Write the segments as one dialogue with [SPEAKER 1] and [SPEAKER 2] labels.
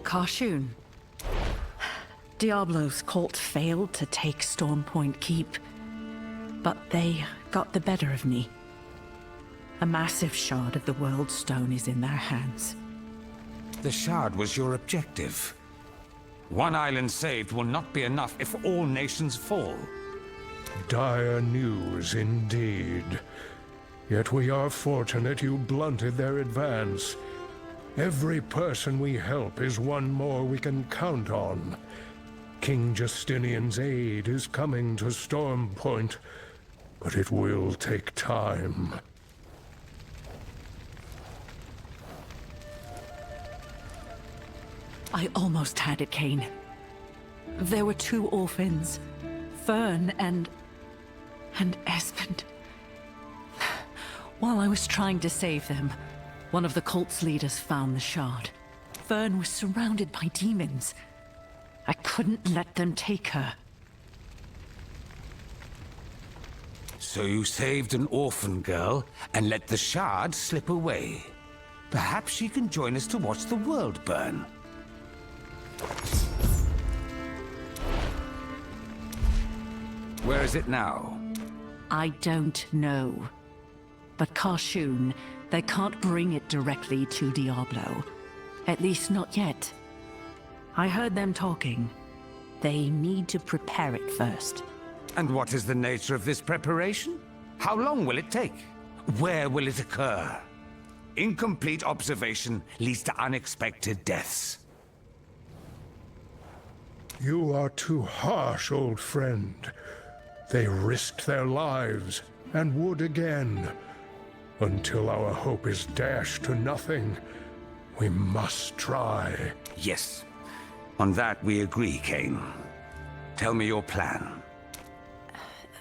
[SPEAKER 1] Karshun. Diablo's cult failed to take Stormpoint Keep, but they got the better of me. A massive shard of the World Stone is in their hands.
[SPEAKER 2] The shard was your objective. One island saved will not be enough if all nations fall.
[SPEAKER 3] Dire news indeed. Yet we are fortunate you blunted their advance. Every person we help is one more we can count on. King Justinian's aid is coming to Stormpoint, but it will take time.
[SPEAKER 1] I almost had it, Kane. There were 2 orphans, Fern and Esmond. While I was trying to save them, one of the cult's leaders found the shard. Fern was surrounded by demons. I couldn't let them take her.
[SPEAKER 2] So you saved an orphan girl and let the shard slip away. Perhaps she can join us to watch the world burn. Where is it now?
[SPEAKER 1] I don't know. But Karshun, they can't bring it directly to Diablo. At least not yet. I heard them talking. They need to prepare it first.
[SPEAKER 2] And what is the nature of this preparation? How long will it take? Where will it occur? Incomplete observation leads to unexpected deaths.
[SPEAKER 3] You are too harsh, old friend. They risked their lives, and would again. Until our hope is dashed to nothing, we must try.
[SPEAKER 2] Yes. On that we agree, Kane. Tell me your plan.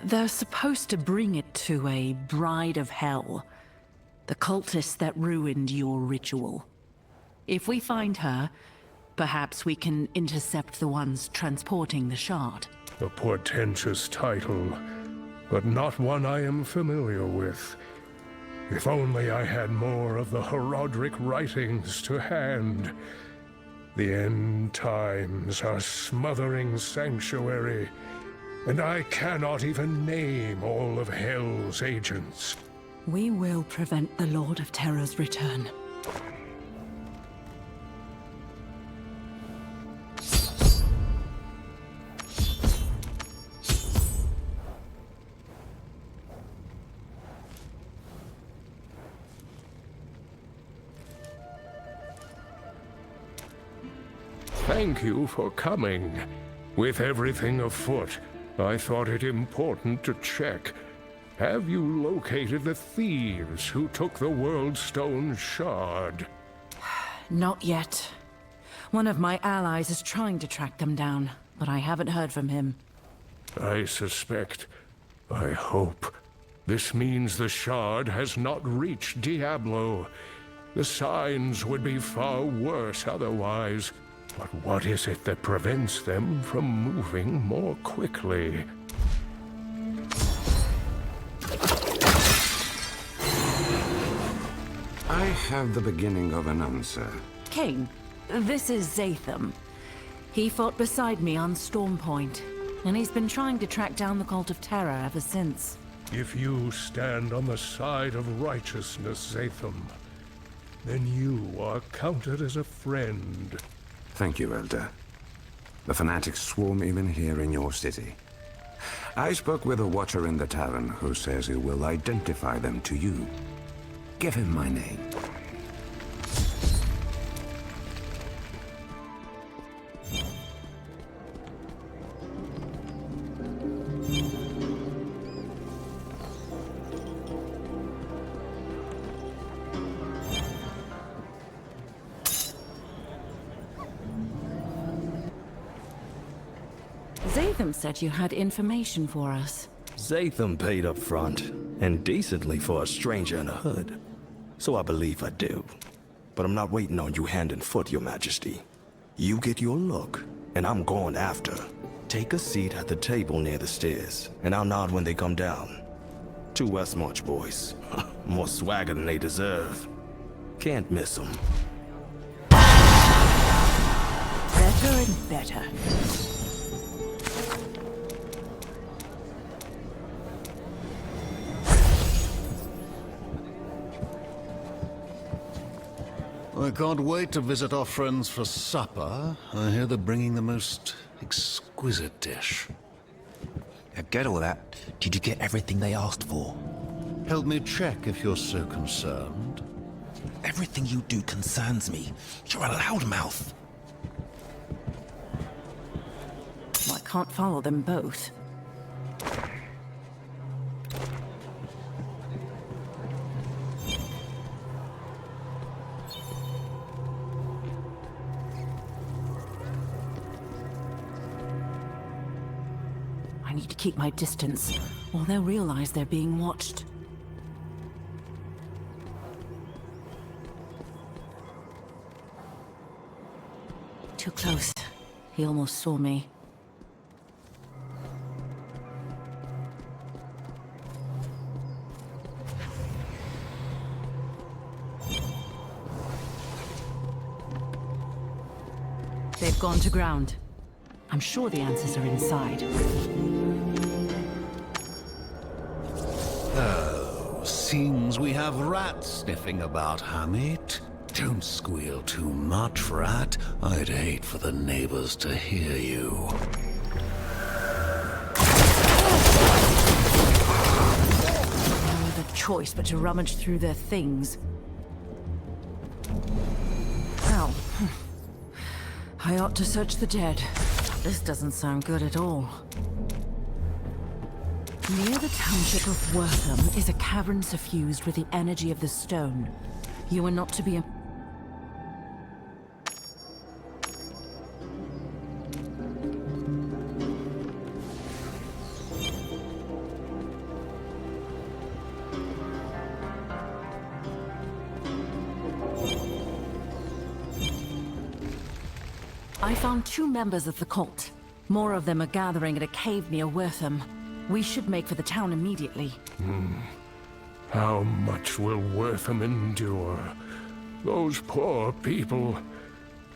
[SPEAKER 1] They're supposed to bring it to a Bride of Hell, the cultist that ruined your ritual. If we find her, perhaps we can intercept the ones transporting the shard.
[SPEAKER 3] A portentous title, but not one I am familiar with. If only I had more of the Herodric writings to hand. The end times are smothering sanctuary, and I cannot even name all of Hell's agents.
[SPEAKER 1] We will prevent the Lord of Terror's return.
[SPEAKER 3] Thank you for coming. With everything afoot, I thought it important to check. Have you located the thieves who took the World Stone shard?
[SPEAKER 1] Not yet. One of my allies is trying to track them down, but I haven't heard from him.
[SPEAKER 3] I suspect, I hope, this means the shard has not reached Diablo. The signs would be far worse otherwise. But what is it that prevents them from moving more quickly?
[SPEAKER 4] I have the beginning of an answer.
[SPEAKER 1] Kane, this is Zatham. He fought beside me on Stormpoint, and he's been trying to track down the Cult of Terror ever since.
[SPEAKER 3] If you stand on the side of righteousness, Zatham, then you are counted as a friend.
[SPEAKER 4] Thank you, Elder. The fanatics swarm even here in your city. I spoke with a watcher in the tavern who says he will identify them to you. Give him my name.
[SPEAKER 1] Zatham said you had information for us.
[SPEAKER 5] Zatham paid up front, and decently for a stranger in a hood. So I believe I do. But I'm not waiting on you hand and foot, Your Majesty. You get your look, and I'm going after. Take a seat at the table near the stairs, and I'll nod when they come down. 2 Westmarch boys. More swagger than they deserve. Can't miss them.
[SPEAKER 1] better and better.
[SPEAKER 6] I can't wait to visit our friends for supper. I hear they're bringing the most exquisite dish.
[SPEAKER 7] Forget all that. Did you get everything they asked for?
[SPEAKER 6] Help me check if you're so concerned.
[SPEAKER 7] Everything you do concerns me. You're a loudmouth.
[SPEAKER 1] I can't follow them both. I need to keep my distance, or they'll realize they're being watched. Too close. He almost saw me. They've gone to ground. I'm sure the answers are inside.
[SPEAKER 6] Oh, seems we have rats sniffing about, Hamid. Don't squeal too much, rat. I'd hate for the neighbors to hear you.
[SPEAKER 1] No other choice but to rummage through their things. Well, I ought to search the dead. This doesn't sound good at all. Near the township of Wortham is a cavern suffused with the energy of the stone. You are not to be... I found 2 members of the cult. More of them are gathering at a cave near Wortham. We should make for the town immediately.
[SPEAKER 3] How much will Wortham endure? Those poor people,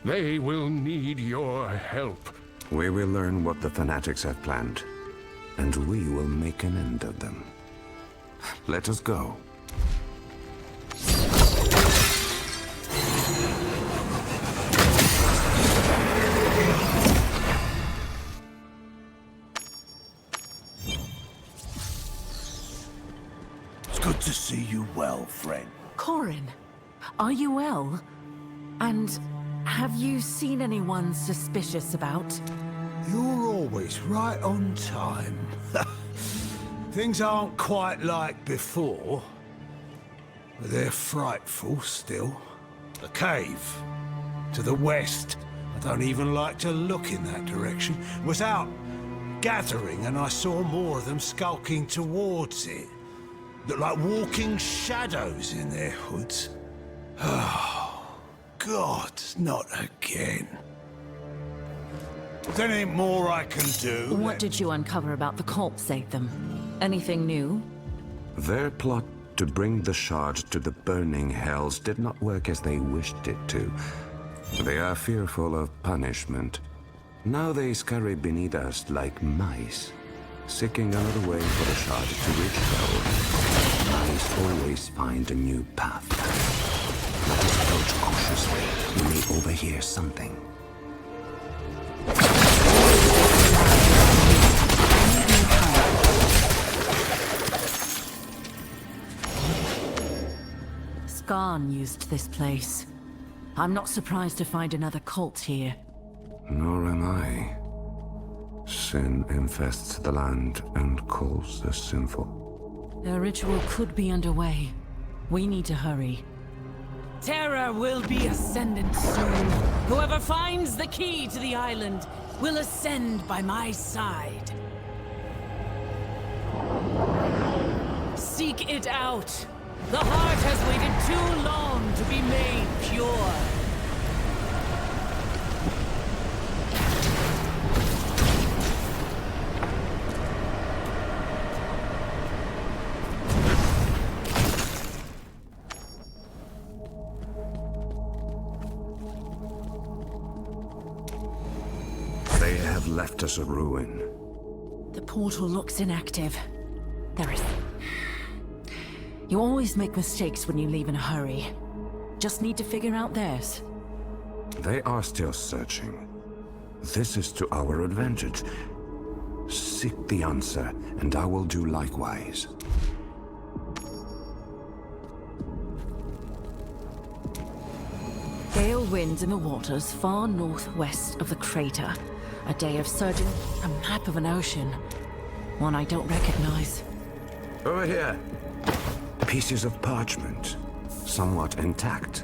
[SPEAKER 3] they will need your help.
[SPEAKER 4] We will learn what the fanatics have planned, and we will make an end of them. Let us go.
[SPEAKER 2] Good to see you well, friend.
[SPEAKER 1] Corin, are you well? And have you seen anyone suspicious about?
[SPEAKER 2] You're always right on time. Things aren't quite like before, but they're frightful still. The cave, to the west, I don't even like to look in that direction, was out gathering and I saw more of them skulking towards it. Looked like walking shadows in their hoods. Oh, God, not again. Is there anything more I can do?
[SPEAKER 1] What did you uncover about the cult, Satham? Anything new?
[SPEAKER 4] Their plot to bring the shard to the burning hells did not work as they wished it to. They are fearful of punishment. Now they scurry beneath us like mice, seeking another way for the shard to reach hell. Mice always find a new path. Let us approach cautiously. We may overhear something.
[SPEAKER 1] Skarn used this place. I'm not surprised to find another cult here.
[SPEAKER 4] Nor am I. Sin infests the land and calls the sinful.
[SPEAKER 1] A ritual could be underway. We need to hurry. Terror will be ascendant soon. Whoever finds the key to the island will ascend by my side. Seek it out. The heart has waited too long to be made pure.
[SPEAKER 4] have left us a ruin.
[SPEAKER 1] The portal looks inactive. There is... You always make mistakes when you leave in a hurry. Just need to figure out theirs.
[SPEAKER 4] They are still searching. This is to our advantage. Seek the answer, and I will do likewise.
[SPEAKER 1] Gale winds in the waters far northwest of the crater. A day of searching, a map of an ocean. One I don't recognize.
[SPEAKER 4] Over here. Pieces of parchment, somewhat intact.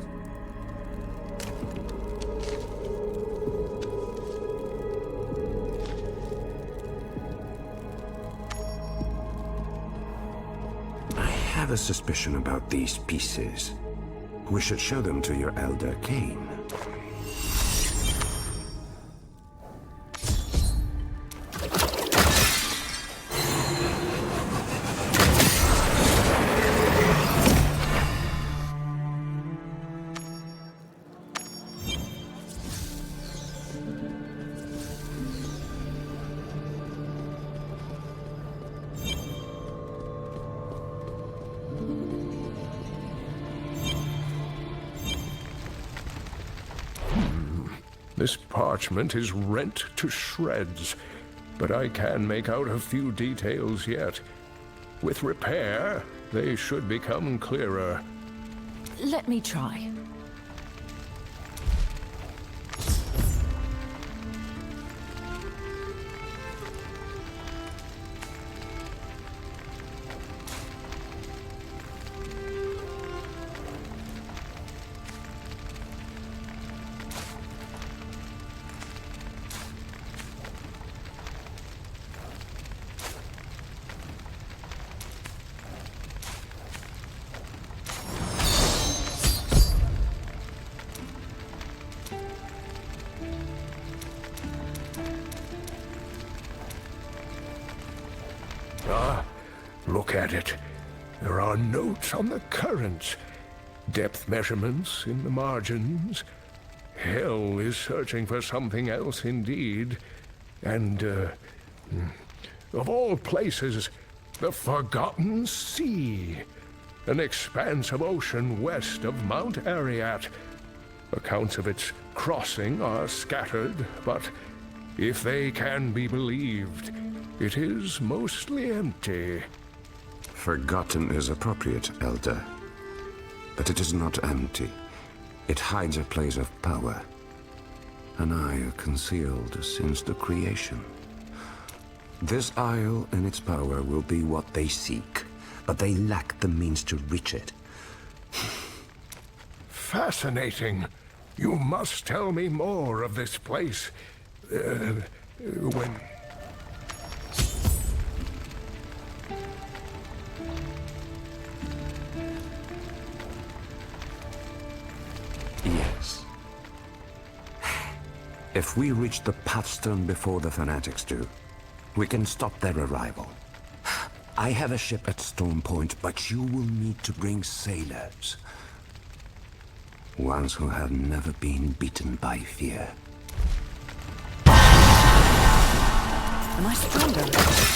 [SPEAKER 4] I have a suspicion about these pieces. We should show them to your elder Cain.
[SPEAKER 3] This parchment is rent to shreds, but I can make out a few details yet. With repair, they should become clearer.
[SPEAKER 1] Let me try.
[SPEAKER 3] Look at it. There are notes on the currents, depth measurements in the margins. Hell is searching for something else indeed. And, of all places, the Forgotten Sea. An expanse of ocean west of Mount Ariat. Accounts of its crossing are scattered, but if they can be believed, it is mostly empty.
[SPEAKER 4] Forgotten is appropriate, Elder. But it is not empty. It hides a place of power. An isle concealed since the creation. This isle and its power will be what they seek, but they lack the means to reach it.
[SPEAKER 3] Fascinating. You must tell me more of this place. When...
[SPEAKER 4] Yes. If we reach the Pathstone before the fanatics do, we can stop their arrival. I have a ship at Storm Point, but you will need to bring sailors. Ones who have never been beaten by fear.
[SPEAKER 1] Am I stronger?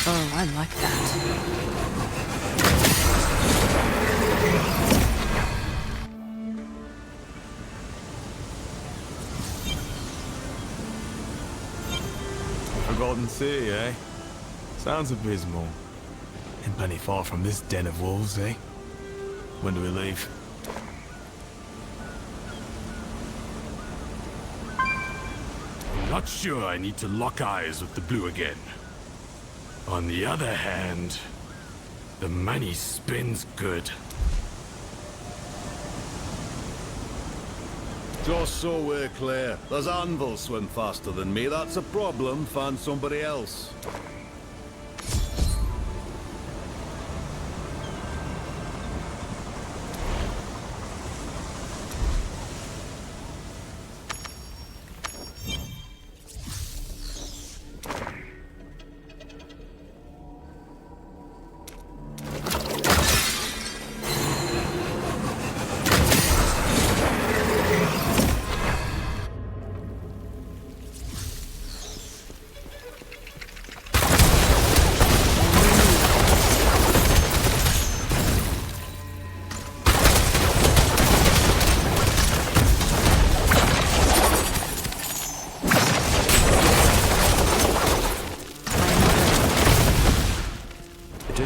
[SPEAKER 1] Oh, I like that.
[SPEAKER 8] Forgotten Sea, eh? Sounds abysmal. And plenty far from this den of wolves, eh? When do we leave? Not sure I need to lock eyes with the blue again. On the other hand, the money spins good.
[SPEAKER 6] Just so we're clear, does Anvil swim faster than me? That's a problem. Find somebody else.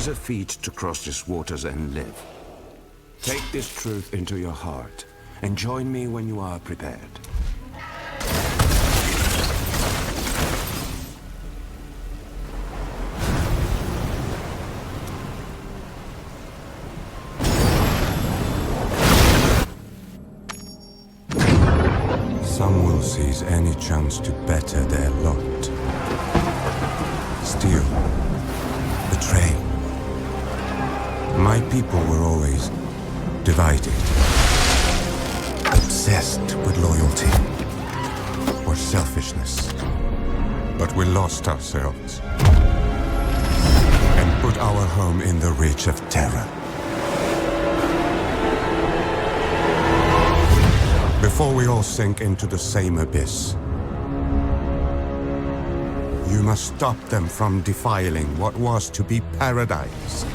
[SPEAKER 4] is a feat to cross these waters and live. Take this truth into your heart, and join me when you are prepared. Some will seize any chance to better their lot. Steal. Betray. My people were always divided. Obsessed with loyalty. Or selfishness. But we lost ourselves. And put our home in the reach of terror. Before we all sink into the same abyss, you must stop them from defiling what was to be paradise.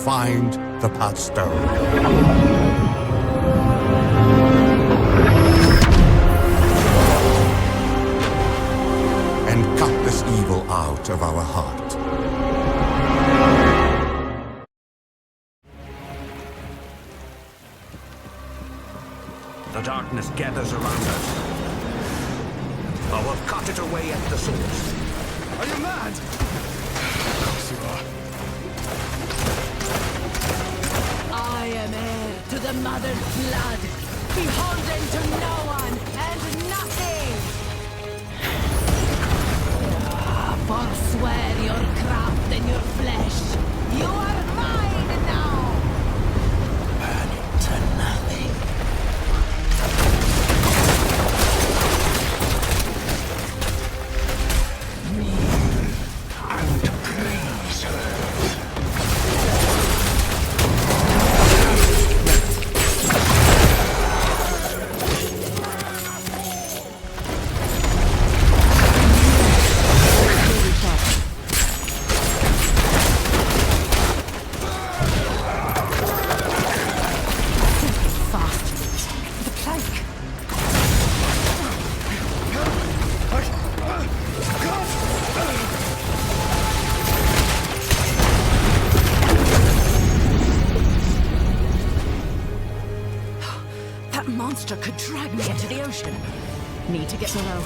[SPEAKER 4] Find the Pathstone. And cut this evil out of our heart. The darkness gathers around us. I will cut it away at the source.
[SPEAKER 8] Are you mad? Of course you are.
[SPEAKER 1] I am heir to the mother's blood, beholden to no one and nothing. Forswear your craft and your flesh. You are mine now.
[SPEAKER 7] Burn it to nothing.
[SPEAKER 1] Could drag me into the ocean. Need to get below.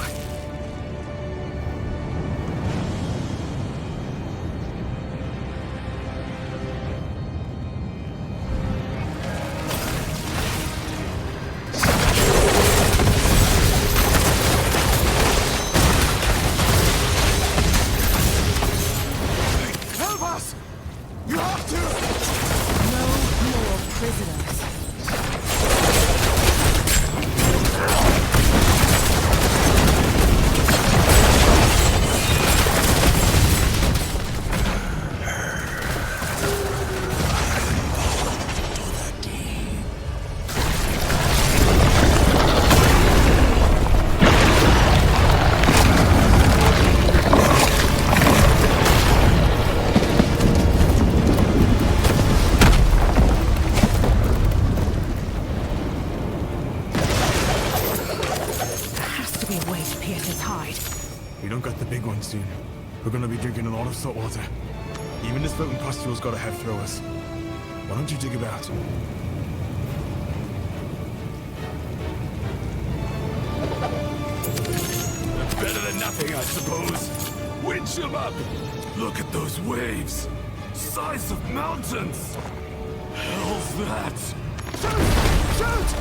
[SPEAKER 8] Help us! You have to!
[SPEAKER 1] No more prisoners.
[SPEAKER 8] Soon. We're gonna be drinking a lot of salt water. Even this floating pustule's got a head throw us. Why don't you dig about? That's better than nothing, I suppose. Winch him up! Look at those waves! Size of mountains! Hell's that? Shoot! Shoot!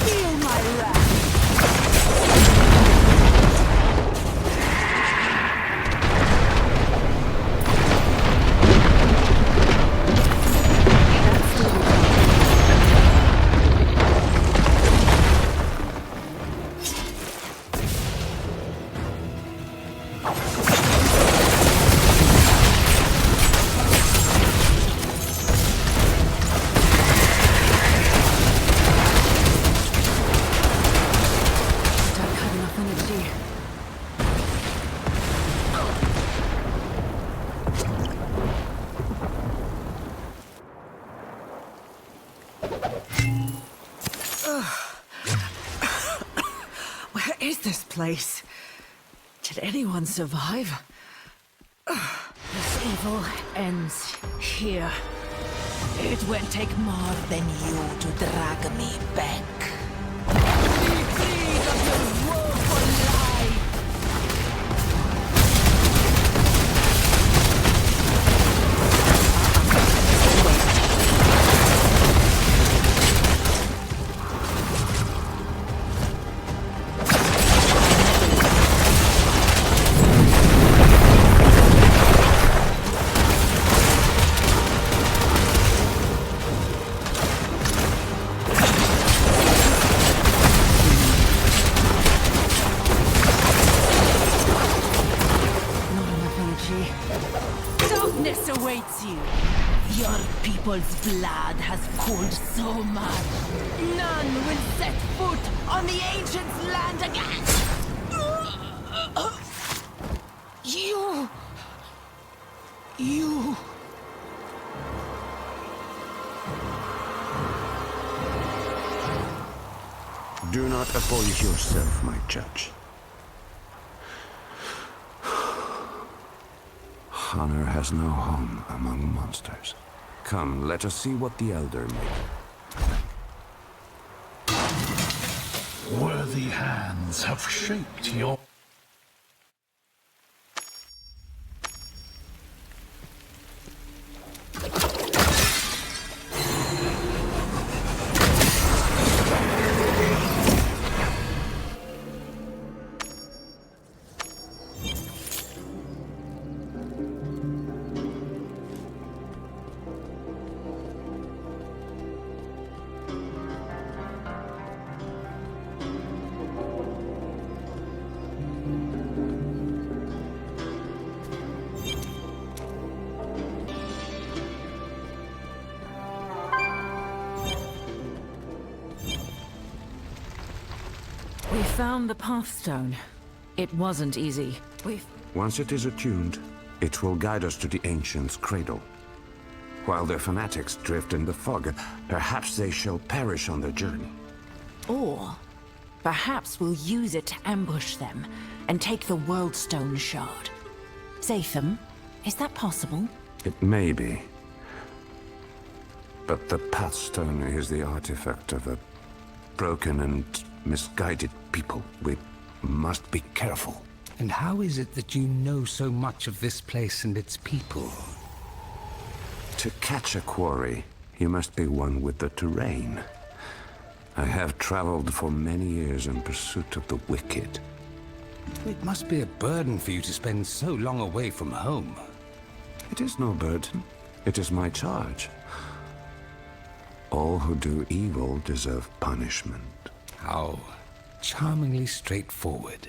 [SPEAKER 1] Feel place. Did anyone survive? This evil ends here. It will take more than you to drag me back. We feed on your woeful life. Darkness awaits you. Your people's blood has cooled so much. None will set foot on the ancients' land again. You.
[SPEAKER 4] Do not oppose yourself, my judge. Honor has no home among monsters. Come, let us see what the Elder made.
[SPEAKER 6] Worthy hands have shaped your...
[SPEAKER 1] We found the Pathstone. It wasn't easy.
[SPEAKER 4] Once it is attuned, it will guide us to the Ancients' cradle. While their fanatics drift in the fog, perhaps they shall perish on their journey.
[SPEAKER 1] Or perhaps we'll use it to ambush them and take the Worldstone shard. Zatham, is that possible?
[SPEAKER 4] It may be. But the Pathstone is the artifact of a broken and misguided people. We must be careful.
[SPEAKER 2] And how is it that you know so much of this place and its people?
[SPEAKER 4] To catch a quarry, you must be one with the terrain. I have traveled for many years in pursuit of the wicked.
[SPEAKER 2] It must be a burden for you to spend so long away from home.
[SPEAKER 4] It is no burden. It is my charge. All who do evil deserve punishment.
[SPEAKER 2] How charmingly straightforward.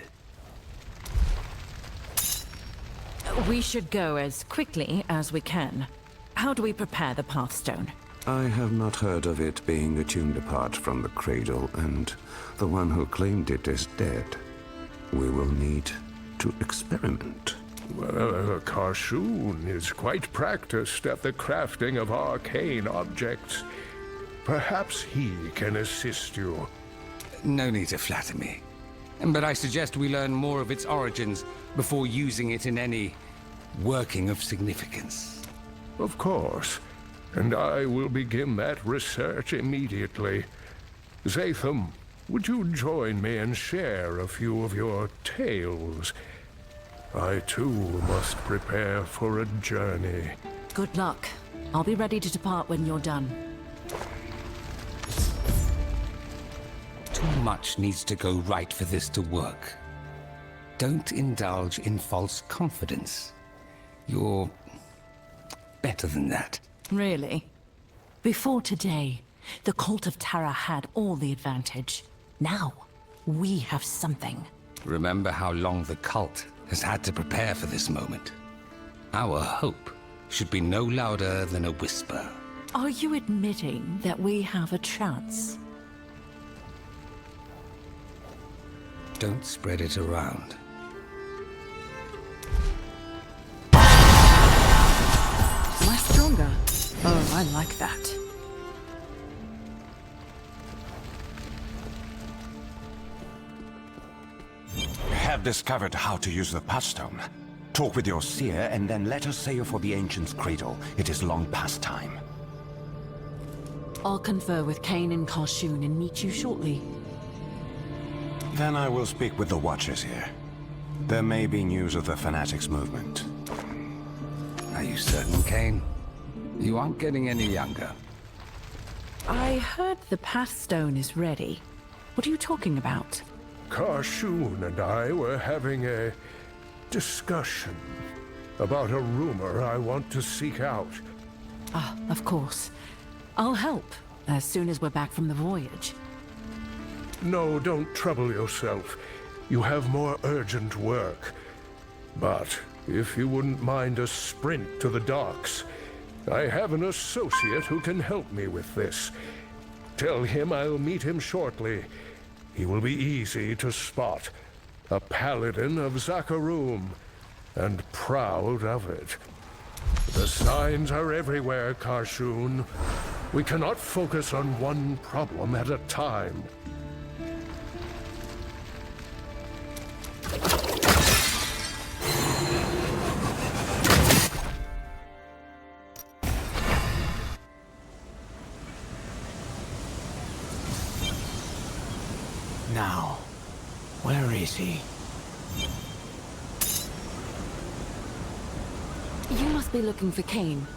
[SPEAKER 1] We should go as quickly as we can. How do we prepare the Pathstone?
[SPEAKER 4] I have not heard of it being attuned apart from the cradle, and the one who claimed it is dead. We will need to experiment.
[SPEAKER 3] Well, Karshoon is quite practiced at the crafting of arcane objects. Perhaps he can assist you.
[SPEAKER 2] No need to flatter me. But I suggest we learn more of its origins before using it in any working of significance.
[SPEAKER 3] Of course. And I will begin that research immediately. Zatham, would you join me and share a few of your tales? I too must prepare for a journey.
[SPEAKER 1] Good luck. I'll be ready to depart when you're done.
[SPEAKER 2] Too much needs to go right for this to work. Don't indulge in false confidence. You're better than that.
[SPEAKER 1] Really? Before today, the Cult of Terra had all the advantage. Now, we have something.
[SPEAKER 2] Remember how long the cult has had to prepare for this moment. Our hope should be no louder than a whisper.
[SPEAKER 1] Are you admitting that we have a chance?
[SPEAKER 2] Don't spread it around.
[SPEAKER 1] Am I stronger? Oh, I like that.
[SPEAKER 4] have discovered how to use the touchstone. Talk with your seer, and then let us sail for the Ancient's cradle. It is long past time.
[SPEAKER 1] I'll confer with Kane and Karshun and meet you shortly.
[SPEAKER 4] Then I will speak with the Watchers here. There may be news of the Fanatics movement.
[SPEAKER 2] Are you certain, Kane? You aren't getting any younger.
[SPEAKER 1] I heard the Pathstone is ready. What are you talking about?
[SPEAKER 3] Karshun and I were having a discussion about a rumor I want to seek out.
[SPEAKER 1] Ah, of course. I'll help as soon as we're back from the voyage.
[SPEAKER 3] No, don't trouble yourself. You have more urgent work. But if you wouldn't mind a sprint to the docks, I have an associate who can help me with this. Tell him I'll meet him shortly. He will be easy to spot. A paladin of Zakarum, and proud of it. The signs are everywhere, Karshun. We cannot focus on one problem at a time.
[SPEAKER 2] Now, where is he?
[SPEAKER 1] You must be looking for Kane.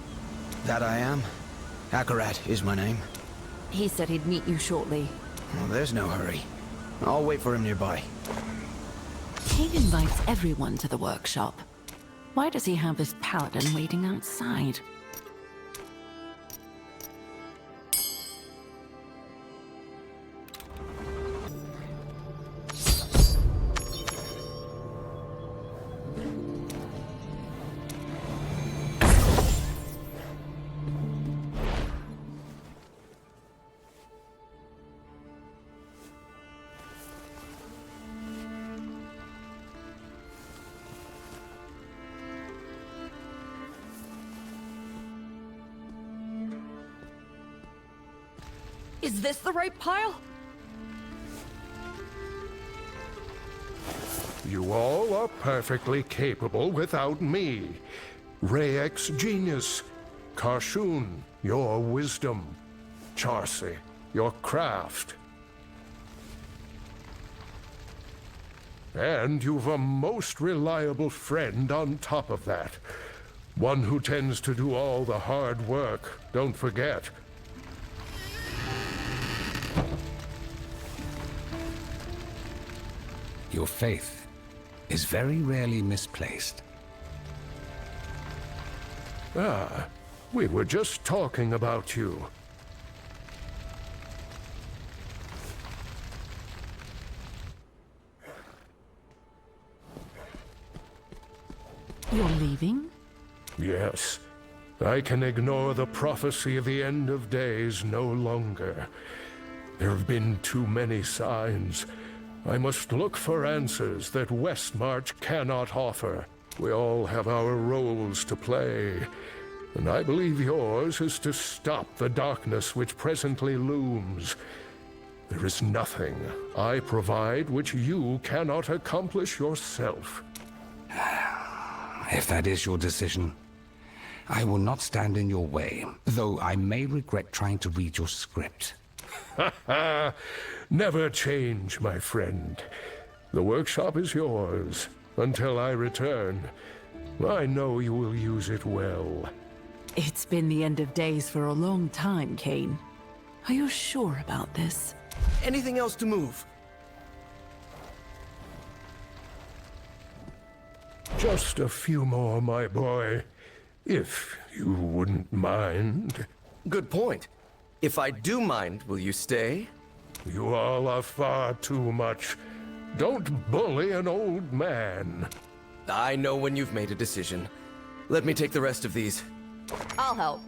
[SPEAKER 7] That I am. Akarat is my name.
[SPEAKER 1] He said he'd meet you shortly.
[SPEAKER 7] Well, there's no hurry. I'll wait for him nearby.
[SPEAKER 1] Kane invites everyone to the workshop. Why does he have this paladin waiting outside? Is this the right pile?
[SPEAKER 3] You all are perfectly capable without me. Rayek's genius. Karshun, your wisdom. Charsi, your craft. And you've a most reliable friend on top of that. One who tends to do all the hard work, don't forget.
[SPEAKER 2] Your faith is very rarely misplaced.
[SPEAKER 3] Ah, we were just talking about you.
[SPEAKER 1] You're leaving?
[SPEAKER 3] Yes. I can ignore the prophecy of the end of days no longer. There have been too many signs. I must look for answers that Westmarch cannot offer. We all have our roles to play, and I believe yours is to stop the darkness which presently looms. There is nothing I provide which you cannot accomplish yourself.
[SPEAKER 2] If that is your decision, I will not stand in your way, though I may regret trying to read your script.
[SPEAKER 3] Never change, my friend. The workshop is yours until I return. I know you will use it well.
[SPEAKER 1] It's been the end of days for a long time, Kane. Are you sure about this?
[SPEAKER 5] Anything else to move?
[SPEAKER 3] Just a few more, my boy. If you wouldn't mind.
[SPEAKER 5] Good point. If I do mind, will you stay?
[SPEAKER 3] You all are far too much. Don't bully an old man.
[SPEAKER 5] I know when you've made a decision. Let me take the rest of these.
[SPEAKER 1] I'll help.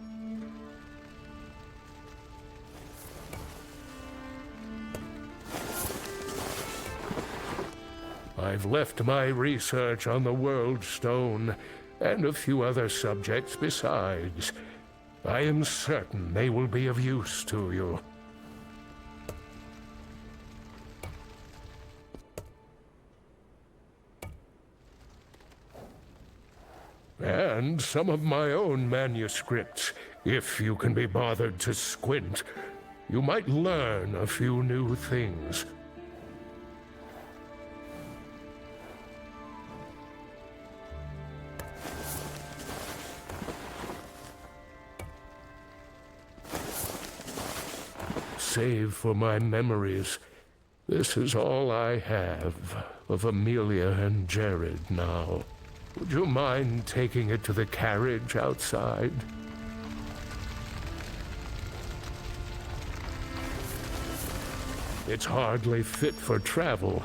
[SPEAKER 3] I've left my research on the World Stone, and a few other subjects besides. I am certain they will be of use to you. And some of my own manuscripts, if you can be bothered to squint. You might learn a few new things. Save for my memories, this is all I have of Amelia and Jared now. Would you mind taking it to the carriage outside? It's hardly fit for travel,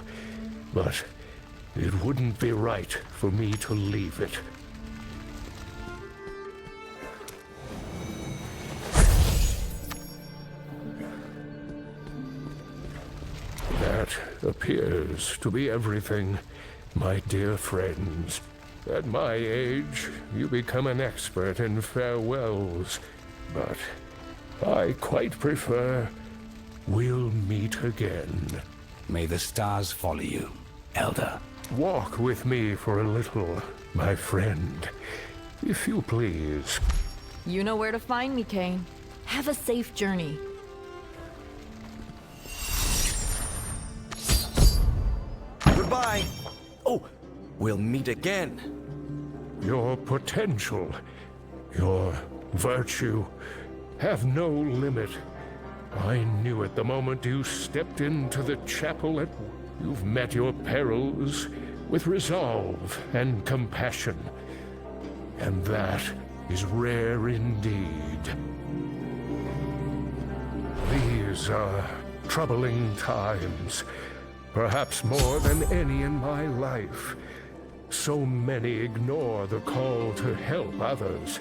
[SPEAKER 3] but it wouldn't be right for me to leave it. That appears to be everything, my dear friends. At my age, you become an expert in farewells, but I quite prefer we'll meet again.
[SPEAKER 2] May the stars follow you, Elder.
[SPEAKER 3] Walk with me for a little, my friend, if you please.
[SPEAKER 9] You know where to find me, Kane. Have a safe journey.
[SPEAKER 5] Goodbye. Oh, we'll meet again.
[SPEAKER 3] Your potential, your virtue, have no limit. I knew it the moment you stepped into the chapel. You've met your perils with resolve and compassion. And that is rare indeed. These are troubling times, perhaps more than any in my life. So many ignore the call to help others.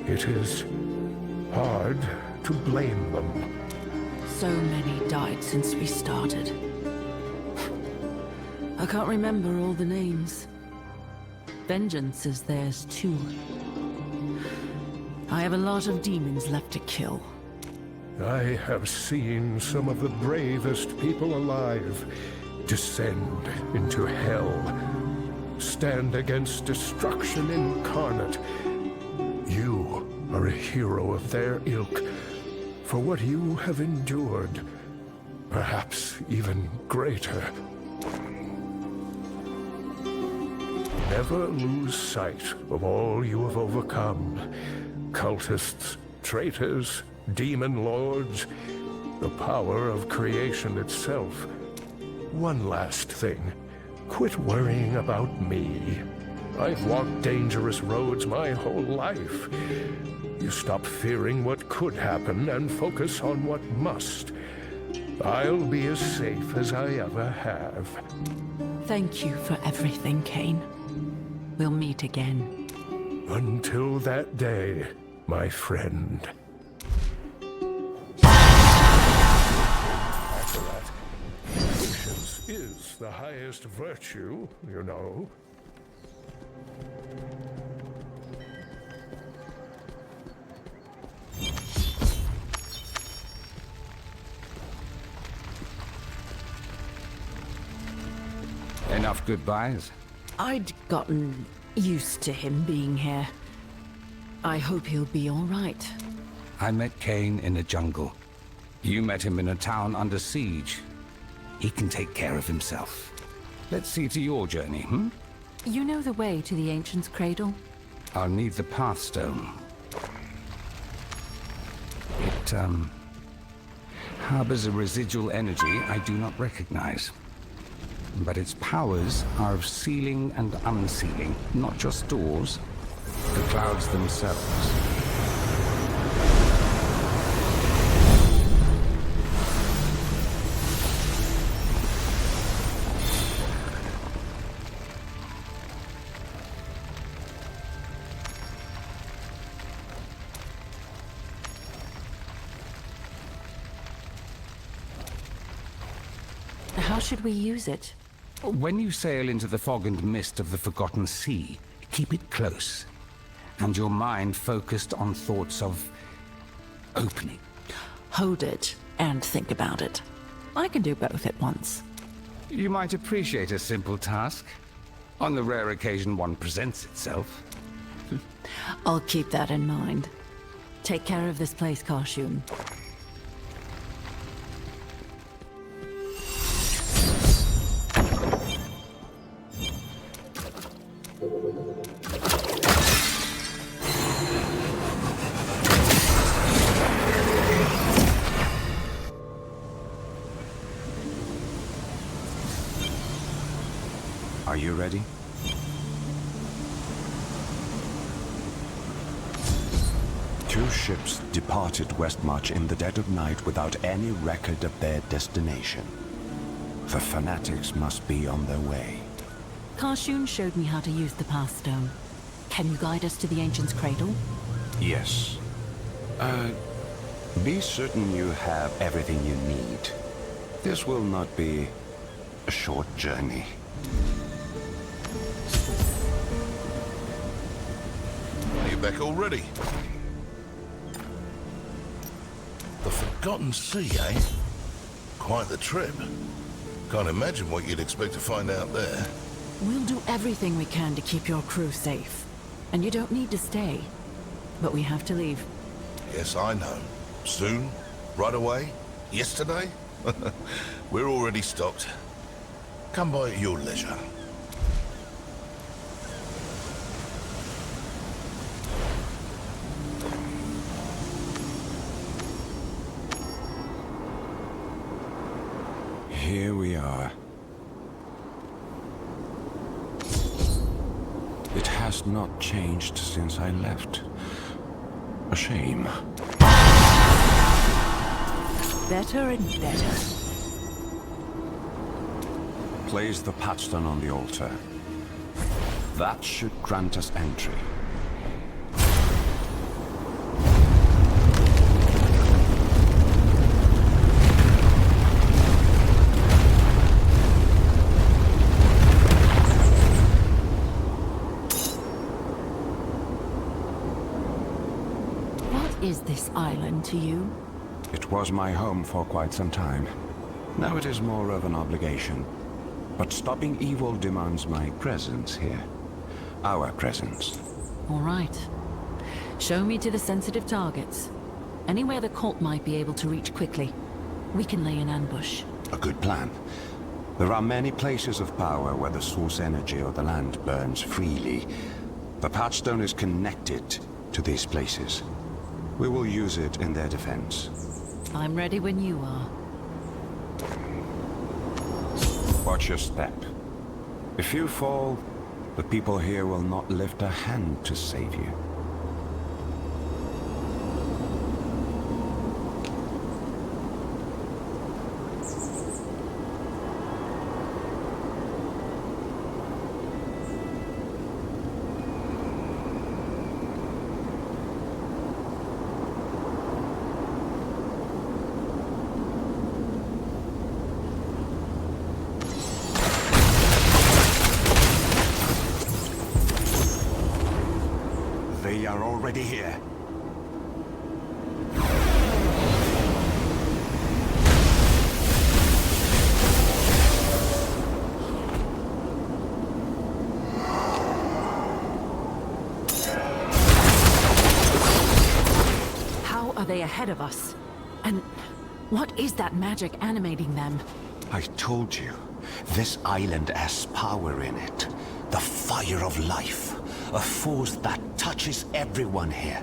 [SPEAKER 3] It is hard to blame them.
[SPEAKER 1] So many died since we started. I can't remember all the names. Vengeance is theirs too. I have a lot of demons left to kill.
[SPEAKER 3] I have seen some of the bravest people alive descend into hell, stand against destruction incarnate. You are a hero of their ilk, for what you have endured, perhaps even greater. Never lose sight of all you have overcome. Cultists, traitors, demon lords, the power of creation itself. One last thing. Quit worrying about me. I've walked dangerous roads my whole life. You stop fearing what could happen and focus on what must. I'll be as safe as I ever have.
[SPEAKER 1] Thank you for everything, Kane. We'll meet again.
[SPEAKER 3] Until that day, my friend. After that, patience is the highest virtue, you know.
[SPEAKER 2] Enough goodbyes.
[SPEAKER 1] I'd gotten used to him being here. I hope he'll be all right.
[SPEAKER 2] I met Kane in a jungle. You met him in a town under siege. He can take care of himself. Let's see to your journey, hmm?
[SPEAKER 1] You know the way to the Ancient's Cradle?
[SPEAKER 2] I'll need the Pathstone. It, harbors a residual energy I do not recognize. But its powers are of sealing and unsealing, not just doors, the clouds themselves.
[SPEAKER 1] How should we use it?
[SPEAKER 2] When you sail into the fog and mist of the Forgotten Sea, keep it close, and your mind focused on thoughts of opening.
[SPEAKER 1] Hold it and think about it. I can do both at once.
[SPEAKER 2] You might appreciate a simple task, on the rare occasion one presents itself.
[SPEAKER 1] I'll keep that in mind. Take care of this place, Karshun.
[SPEAKER 4] Are you ready? Two ships departed Westmarch in the dead of night without any record of their destination. The fanatics must be on their way.
[SPEAKER 1] Karshun showed me how to use the Pathstone. Can you guide us to the Ancient's Cradle?
[SPEAKER 4] Yes. Be certain you have everything you need. This will not be a short journey.
[SPEAKER 10] Are you back already? The Forgotten Sea, eh? Quite the trip. Can't imagine what you'd expect to find out there.
[SPEAKER 1] We'll do everything we can to keep your crew safe. And you don't need to stay. But we have to leave.
[SPEAKER 10] Yes, I know. Soon? Right away? Yesterday? We're already stocked. Come by at your leisure.
[SPEAKER 4] Here we are. It has not changed since I left. A shame.
[SPEAKER 1] Better and better.
[SPEAKER 4] Place the Pathstone on the altar. That should grant us entry.
[SPEAKER 1] What is this island to you?
[SPEAKER 4] It was my home for quite some time. Now it is more of an obligation. But stopping evil demands my presence here. Our presence.
[SPEAKER 1] All right. Show me to the sensitive targets. Anywhere the cult might be able to reach quickly. We can lay an ambush.
[SPEAKER 4] A good plan. There are many places of power where the source energy of the land burns freely. The Pathstone is connected to these places. We will use it in their defense.
[SPEAKER 1] I'm ready when you are.
[SPEAKER 4] Watch your step. If you fall, the people here will not lift a hand to save you. They are already here.
[SPEAKER 1] How are they ahead of us? And what is that magic animating them?
[SPEAKER 4] I told you, this island has power in it. The fire of life. A force that touches everyone here.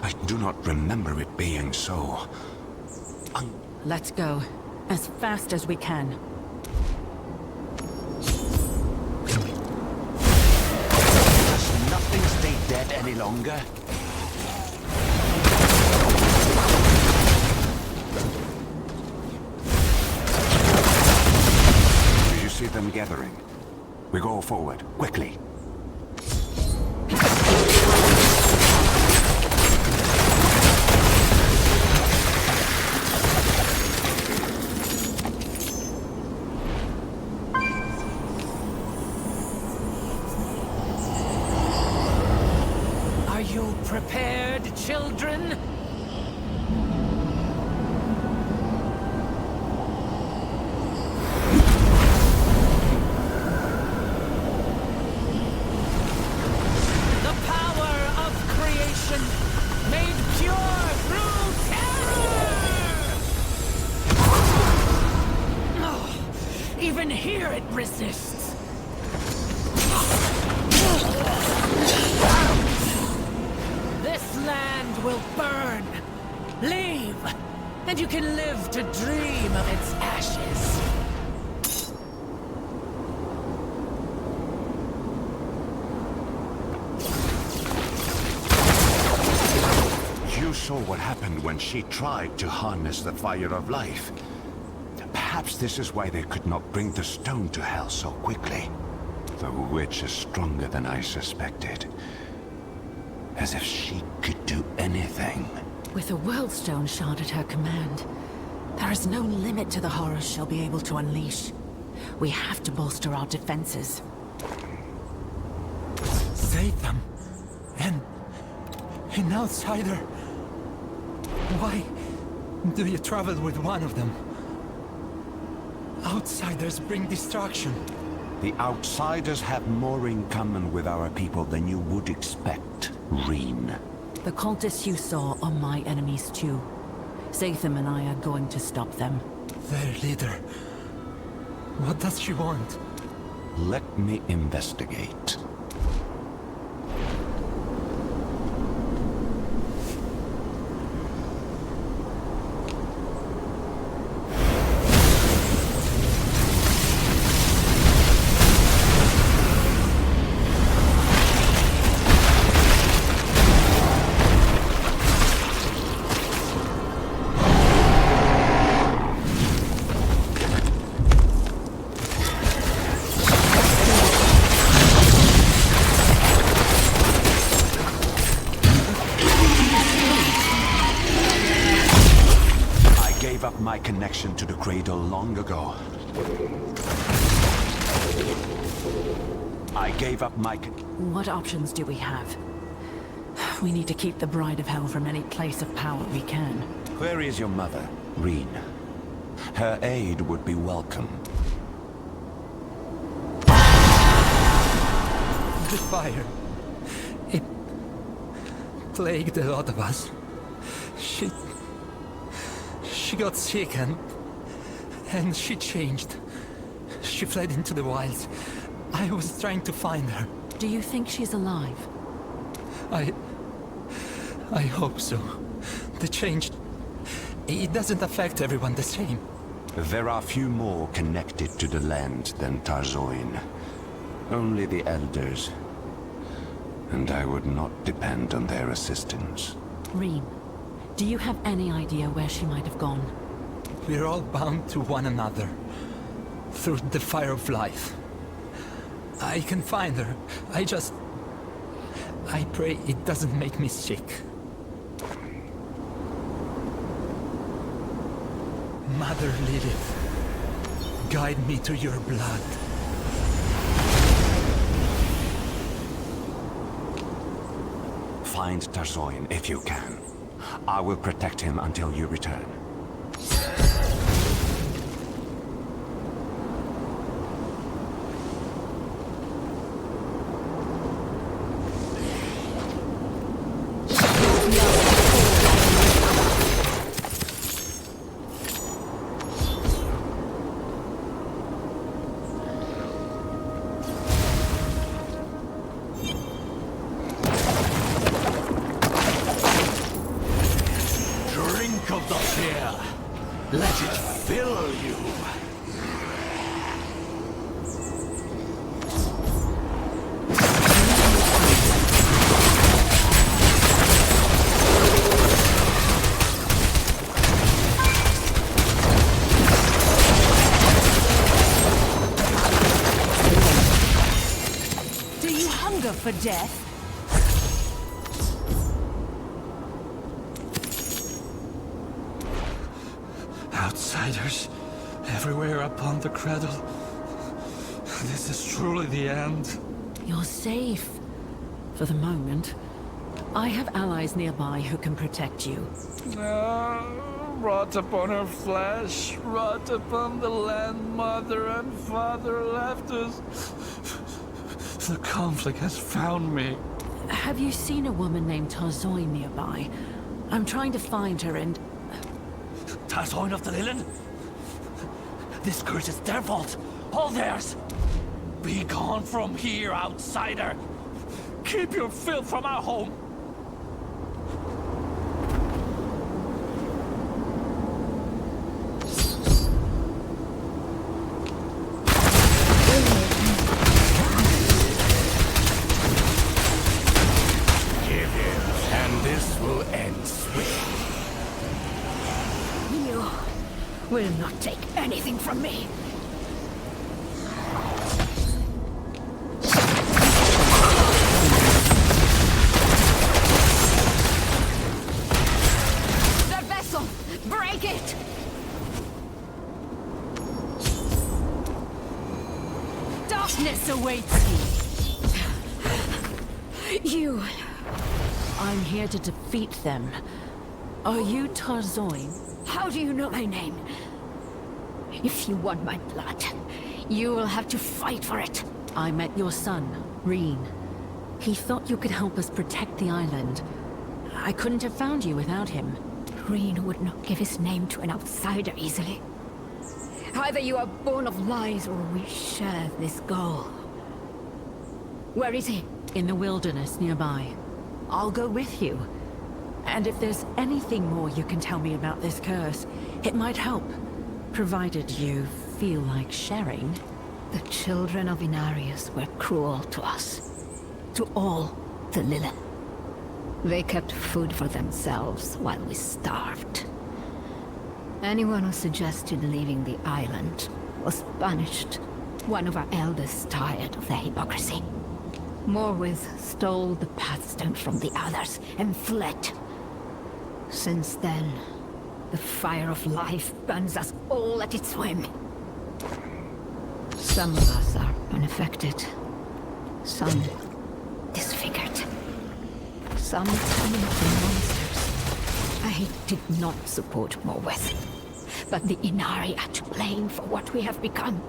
[SPEAKER 4] I do not remember it being so.
[SPEAKER 1] Let's go. As fast as we can.
[SPEAKER 4] Does nothing stay dead any longer? Do you see them gathering? We go forward, quickly.
[SPEAKER 1] Are you prepared, children? The power resists. This land will burn. Leave, and you can live to dream of its ashes.
[SPEAKER 4] You saw what happened when she tried to harness the fire of life. Perhaps this is why they could not bring the stone to hell so quickly. The witch is stronger than I suspected. As if she could do anything.
[SPEAKER 1] With a world stone shard at her command, there is no limit to the horrors she'll be able to unleash. We have to bolster our defenses.
[SPEAKER 7] Save them. An outsider. Why do you travel with one of them? Outsiders bring destruction.
[SPEAKER 4] The outsiders have more in common with our people than you would expect, Reen.
[SPEAKER 1] The cultists you saw are my enemies too. Zatham and I are going to stop them.
[SPEAKER 7] Their leader. What does she want?
[SPEAKER 4] Let me investigate. My connection to the cradle long ago. I gave up my...
[SPEAKER 1] What options do we have? We need to keep the Bride of Hell from any place of power we can.
[SPEAKER 4] Where is your mother, Reen? Her aid would be welcome.
[SPEAKER 7] The fire. It plagued a lot of us. She got sick and she changed. She fled into the wilds. I was trying to find her.
[SPEAKER 1] Do you think she's alive?
[SPEAKER 7] I hope so. The change, it doesn't affect everyone the same.
[SPEAKER 4] There are few more connected to the land than Tarzoin. Only the elders. And I would not depend on their assistance.
[SPEAKER 1] Reen, do you have any idea where she might have gone?
[SPEAKER 7] We're all bound to one another. Through the fire of life. I can find her. I pray it doesn't make me sick. Mother Lilith, guide me to your blood.
[SPEAKER 4] Find Tarzoin if you can. I will protect him until you return.
[SPEAKER 1] For death?
[SPEAKER 7] Outsiders everywhere upon the cradle. This is truly the end.
[SPEAKER 1] You're safe. For the moment. I have allies nearby who can protect you.
[SPEAKER 8] Rot upon her flesh, rot upon the land mother and father left us. The conflict has found me.
[SPEAKER 1] Have you seen a woman named Tarzoin nearby? I'm trying to find her and...
[SPEAKER 7] Tarzoin of the Lilin? This curse is their fault.
[SPEAKER 8] Holders! Be gone from here, outsider! Keep your filth from our home! Give in, and this will end swiftly.
[SPEAKER 9] You will not take anything from me. The vessel! Break it!
[SPEAKER 1] Darkness awaits you.
[SPEAKER 9] You...
[SPEAKER 1] I'm here to defeat them. Are you Tarzoin?
[SPEAKER 9] How do you know my name? If you want my blood, you will have to fight for it.
[SPEAKER 1] I met your son, Reen. He thought you could help us protect the island. I couldn't have found you without him.
[SPEAKER 9] Reen would not give his name to an outsider easily. Either you are born of lies or we share this goal. Where is he?
[SPEAKER 1] In the wilderness nearby. I'll go with you. And if there's anything more you can tell me about this curse, it might help. Provided you feel like sharing.
[SPEAKER 9] The children of Inarius were cruel to us. To all the Lilith. They kept food for themselves while we starved. Anyone who suggested leaving the island was punished. One of our elders tired of the hypocrisy. Morwith stole the Pathstone from the others and fled. Since then, the fire of life burns us all at its whim. Some of us are unaffected. Some disfigured. Some turn into monsters. I did not support Morwith, but the Inari are to blame for what we have become.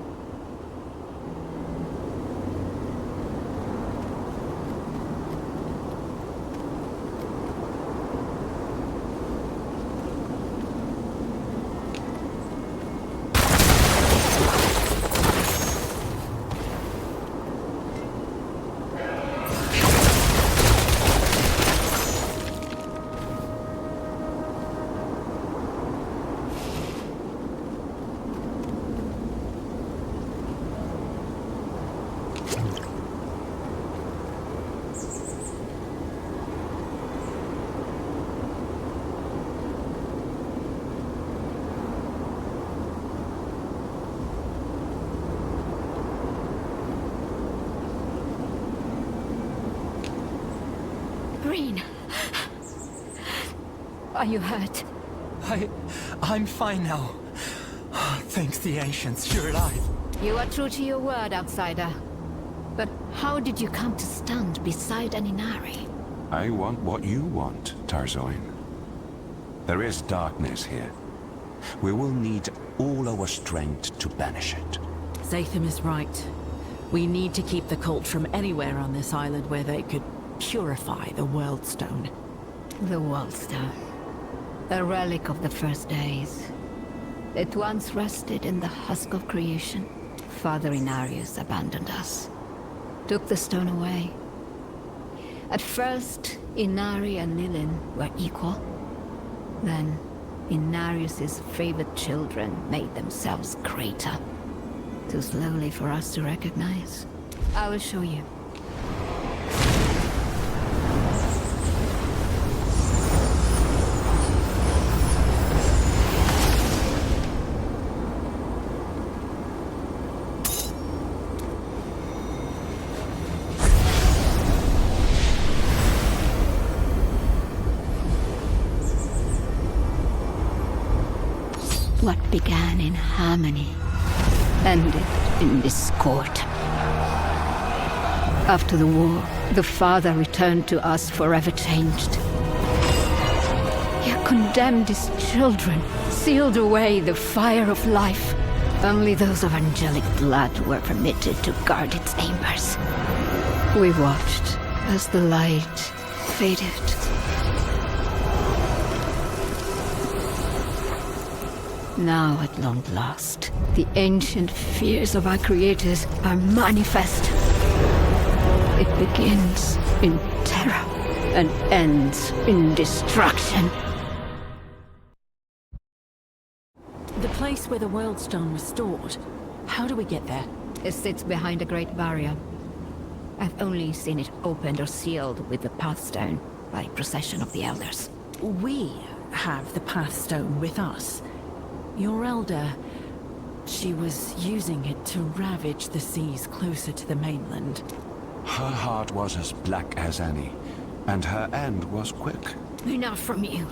[SPEAKER 9] Green. Are you hurt?
[SPEAKER 7] I'm fine now. Thanks the ancients, you're alive.
[SPEAKER 9] You are true to your word, outsider. But how did you come to stand beside an Inari?
[SPEAKER 4] I want what you want, Tarzoin. There is darkness here. We will need all our strength to banish it.
[SPEAKER 1] Zatham is right. We need to keep the cult from anywhere on this island where they could purify the World Stone.
[SPEAKER 9] The World Stone. A relic of the first days. It once rested in the husk of creation. Father Inarius abandoned us. Took the stone away. At first, Inari and Lilin were equal. Then, Inarius's favored children made themselves greater. Too slowly for us to recognize. I will show you. What began in harmony ended in discord. After the war, the father returned to us forever changed. He condemned his children, sealed away the fire of life. Only those of angelic blood were permitted to guard its embers. We watched as the light faded. Now, at long last, the ancient fears of our creators are manifest. It begins in terror and ends in destruction.
[SPEAKER 1] The place where the World Stone was stored. How do we get there?
[SPEAKER 9] It sits behind a great barrier. I've only seen it opened or sealed with the Pathstone by procession of the Elders.
[SPEAKER 1] We have the Pathstone with us. Your Elder... she was using it to ravage the seas closer to the mainland.
[SPEAKER 4] Her heart was as black as any, and her end was quick.
[SPEAKER 9] Enough from you.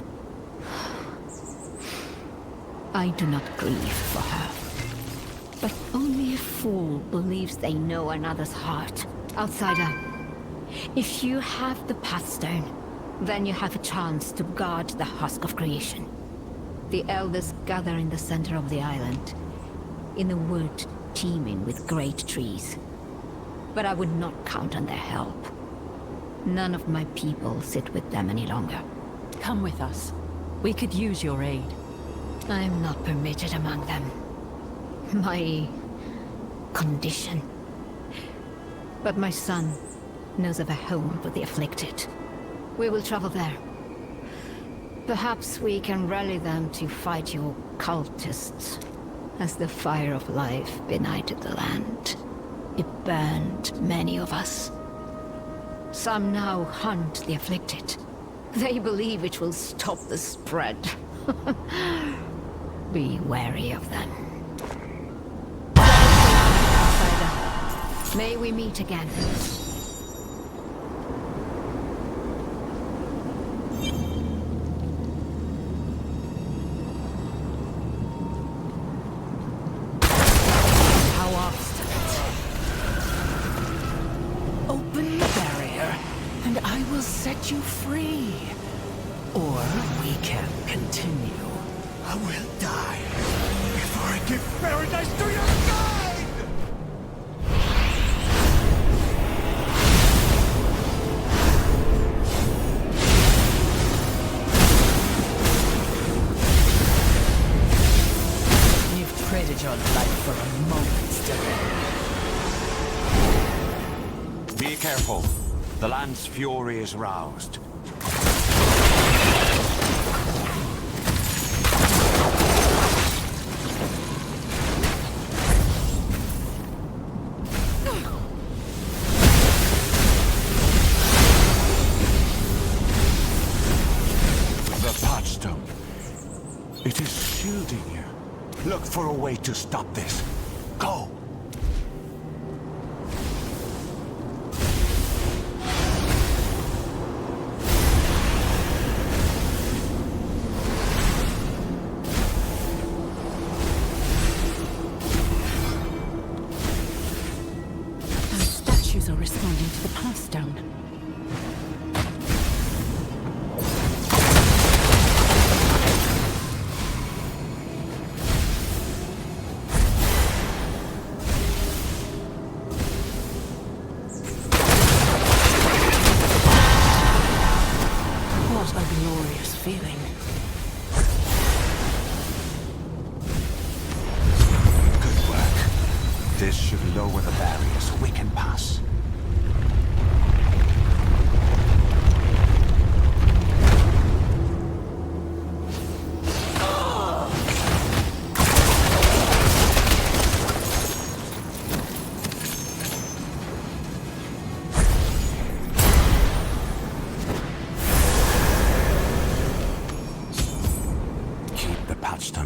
[SPEAKER 9] I do not grieve for her. But only a fool believes they know another's heart. Outsider, if you have the Pathstone, then you have a chance to guard the husk of creation. The Elders gather in the center of the island, in a wood teeming with great trees. But I would not count on their help. None of my people sit with them any longer.
[SPEAKER 1] Come with us. We could use your aid.
[SPEAKER 9] I am not permitted among them. My... condition. But my son knows of a home for the afflicted. We will travel there. Perhaps we can rally them to fight your cultists, as the fire of life benighted the land. It burned many of us. Some now hunt the afflicted. They believe it will stop the spread. Be wary of them. May we meet again.
[SPEAKER 1] How obstinate. Open the barrier, and I will set you free. Or we can continue.
[SPEAKER 8] I will die before I give paradise to your kind!
[SPEAKER 1] You've traded your life for a moment's delay.
[SPEAKER 4] Be careful. The land's fury is roused. It is shielding you. Look for a way to stop this. Go!
[SPEAKER 1] Those statues are responding to the Pathstone. Feeling.
[SPEAKER 4] Good work. This should lower the barrier so we can pass.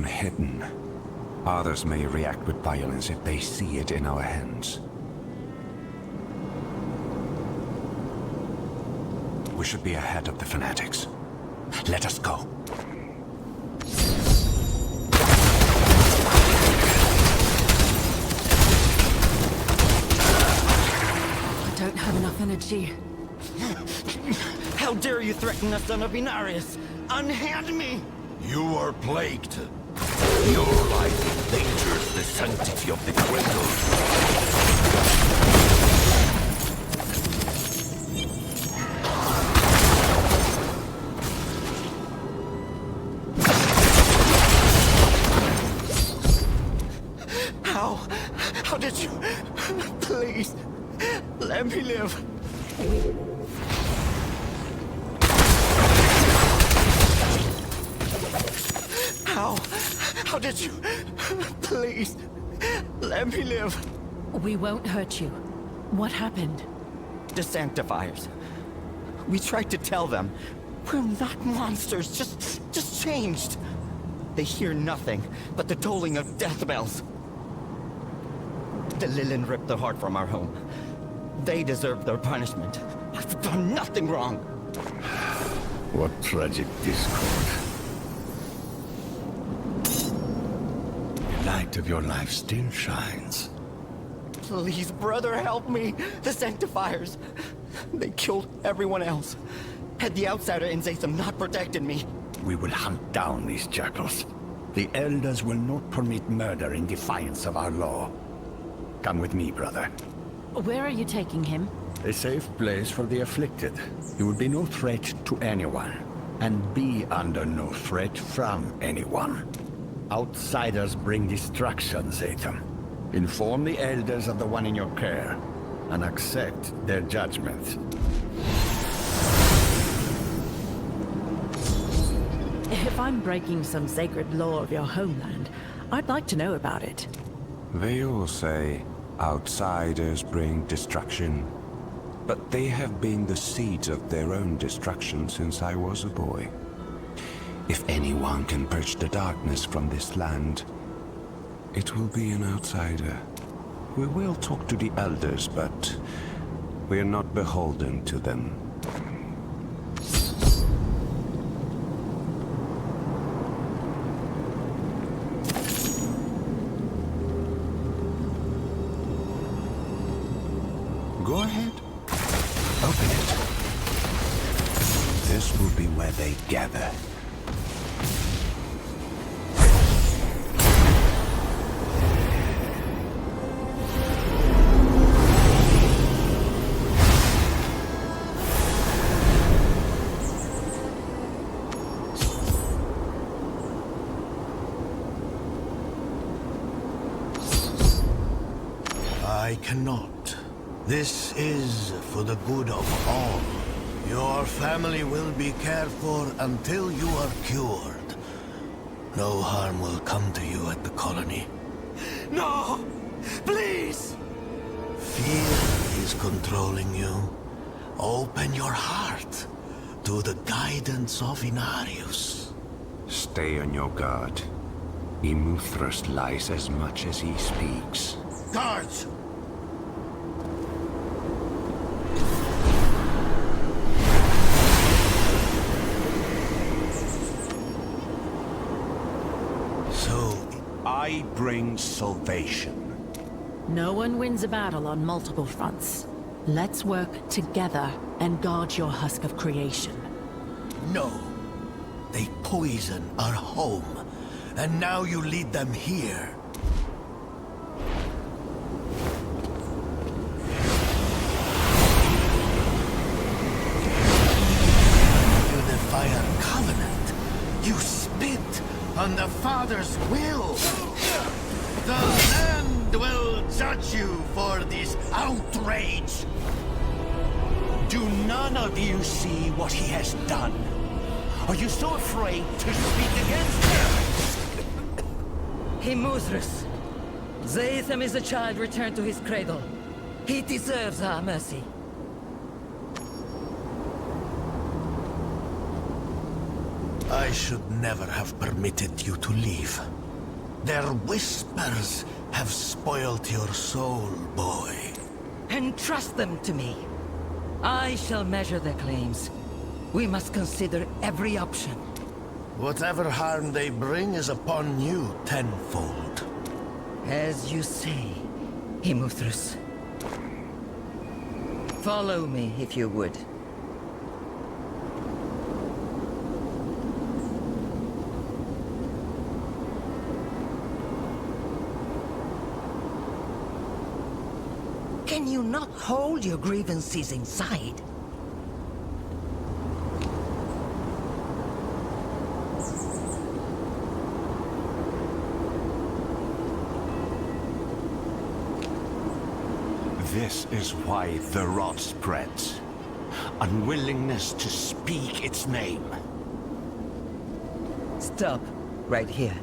[SPEAKER 4] Hidden. Others may react with violence if they see it in our hands. We should be ahead of the fanatics. Let us go.
[SPEAKER 1] I don't have enough energy.
[SPEAKER 11] How dare you threaten the son of Inarius? Unhand me!
[SPEAKER 10] You are plagued. Your life endangers the sanctity of the cradle.
[SPEAKER 11] How did you? Please, let me live.
[SPEAKER 1] We won't hurt you. What happened?
[SPEAKER 11] The Sanctifiers. We tried to tell them. We're not monsters, just changed. They hear nothing but the tolling of death bells. The Lilin ripped the heart from our home. They deserve their punishment. I've done nothing wrong.
[SPEAKER 6] What tragic discord. The light of your life still shines.
[SPEAKER 11] Please, brother, help me. The Sanctifiers. They killed everyone else. Had the outsider in Zatham not protected me.
[SPEAKER 6] We will hunt down these jackals. The Elders will not permit murder in defiance of our law. Come with me, brother.
[SPEAKER 1] Where are you taking him?
[SPEAKER 6] A safe place for the afflicted. He will be no threat to anyone, and be under no threat from anyone. Outsiders bring destruction, Zatham. Inform the Elders of the one in your care, and accept their judgment.
[SPEAKER 1] If I'm breaking some sacred law of your homeland, I'd like to know about it.
[SPEAKER 4] They all say outsiders bring destruction, but they have been the seeds of their own destruction since I was a boy. If anyone can purge the darkness from this land, it will be an outsider. We will talk to the Elders, but we are not beholden to them. Go ahead. Open it. This will be where they gather.
[SPEAKER 12] I cannot. This is for the good of all. Your family will be cared for until you are cured. No harm will come to you at the colony.
[SPEAKER 11] No! Please!
[SPEAKER 12] Fear is controlling you. Open your heart to the guidance of Inarius.
[SPEAKER 4] Stay on your guard. Imuthras lies as much as he speaks.
[SPEAKER 12] Guards!
[SPEAKER 4] I bring salvation.
[SPEAKER 1] No one wins a battle on multiple fronts. Let's work together and guard your husk of creation.
[SPEAKER 12] No. They poison our home, and now you lead them here. You defy our covenant. You spit on the Father's will. The land will judge you for this outrage.
[SPEAKER 2] Do none of you see what he has done? Are you so afraid to speak against him?
[SPEAKER 13] Imuthras. Zatham is a child returned to his cradle. He deserves our mercy.
[SPEAKER 12] I should never have permitted you to leave. Their whispers have spoiled your soul, boy.
[SPEAKER 13] Entrust them to me. I shall measure their claims. We must consider every option.
[SPEAKER 12] Whatever harm they bring is upon you tenfold.
[SPEAKER 13] As you say, Imuthras. Follow me, if you would. Can you not hold your grievances inside?
[SPEAKER 4] This is why the rot spreads. Unwillingness to speak its name.
[SPEAKER 13] Stop, right here.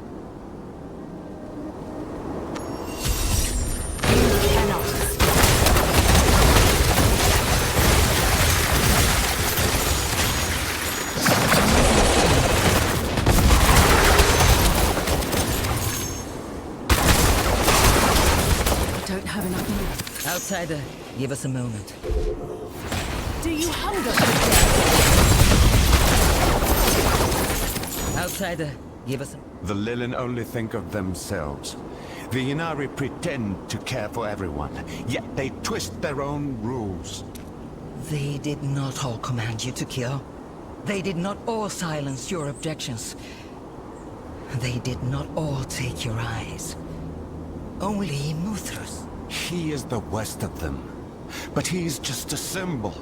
[SPEAKER 13] Outsider, give us a moment.
[SPEAKER 1] Do you hunger for death?
[SPEAKER 13] Outsider, give us a...
[SPEAKER 4] The Lilin only think of themselves. The Inari pretend to care for everyone, yet they twist their own rules.
[SPEAKER 13] They did not all command you to kill. They did not all silence your objections. They did not all take your eyes. Only Muthrus.
[SPEAKER 4] He is the worst of them, but he's just a symbol.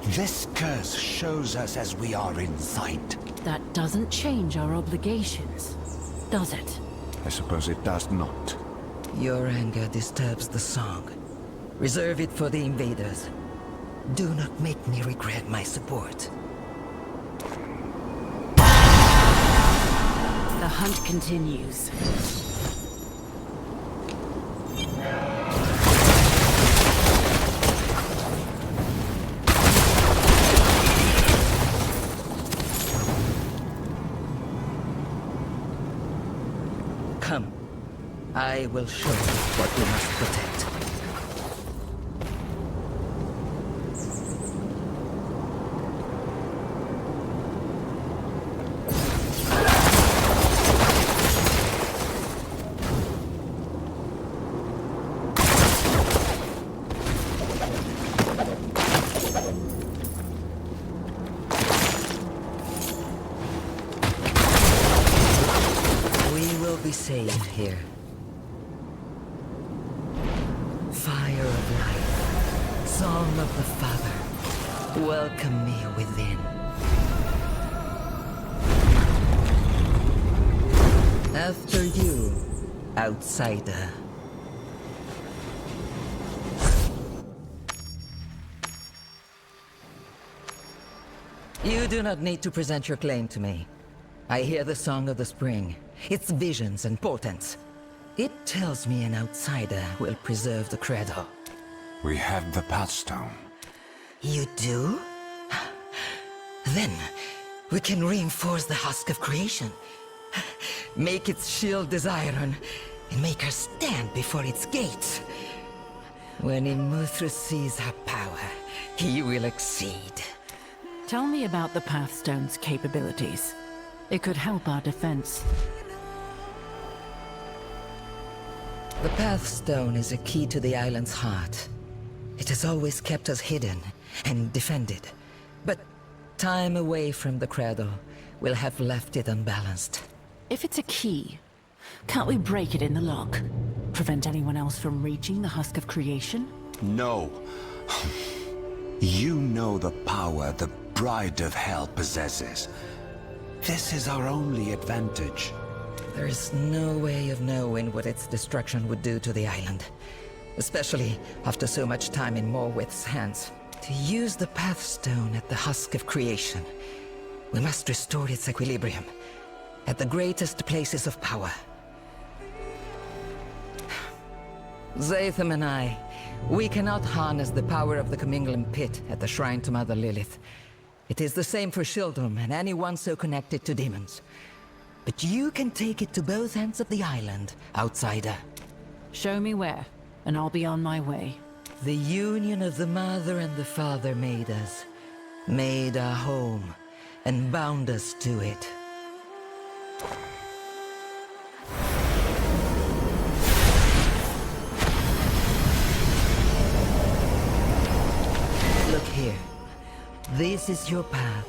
[SPEAKER 4] This curse shows us as we are in sight.
[SPEAKER 1] That doesn't change our obligations, does it?
[SPEAKER 4] I suppose it does not.
[SPEAKER 13] Your anger disturbs the song. Reserve it for the invaders. Do not make me regret my support.
[SPEAKER 1] The hunt continues.
[SPEAKER 13] Come. I will show you what we must protect. Be safe here. Fire of life, song of the Father, welcome me within. After you, outsider. You do not need to present your claim to me. I hear the song of the spring, its visions and portents. It tells me an outsider will preserve the credo.
[SPEAKER 4] We have the Pathstone.
[SPEAKER 13] You do? Then, we can reinforce the husk of creation. Make its shield as iron, and make her stand before its gates. When Imuthrus sees her power, he will exceed.
[SPEAKER 1] Tell me about the Pathstone's capabilities. It could help our defense.
[SPEAKER 13] The Pathstone is a key to the island's heart. It has always kept us hidden and defended. But time away from the cradle will have left it unbalanced.
[SPEAKER 1] If it's a key, can't we break it in the lock? Prevent anyone else from reaching the husk of creation?
[SPEAKER 4] No. You know the power the Bride of Hell possesses. This is our only advantage.
[SPEAKER 13] There is no way of knowing what its destruction would do to the island. Especially after so much time in Morwith's hands. To use the Pathstone at the husk of creation, we must restore its equilibrium at the greatest places of power. Zatham and I, we cannot harness the power of the Commingling Pit at the shrine to Mother Lilith. It is the same for Shildrum and anyone so connected to demons. But you can take it to both ends of the island, outsider.
[SPEAKER 1] Show me where, and I'll be on my way.
[SPEAKER 13] The union of the Mother and the Father made us, made our home, and bound us to it. Look here. This is your path.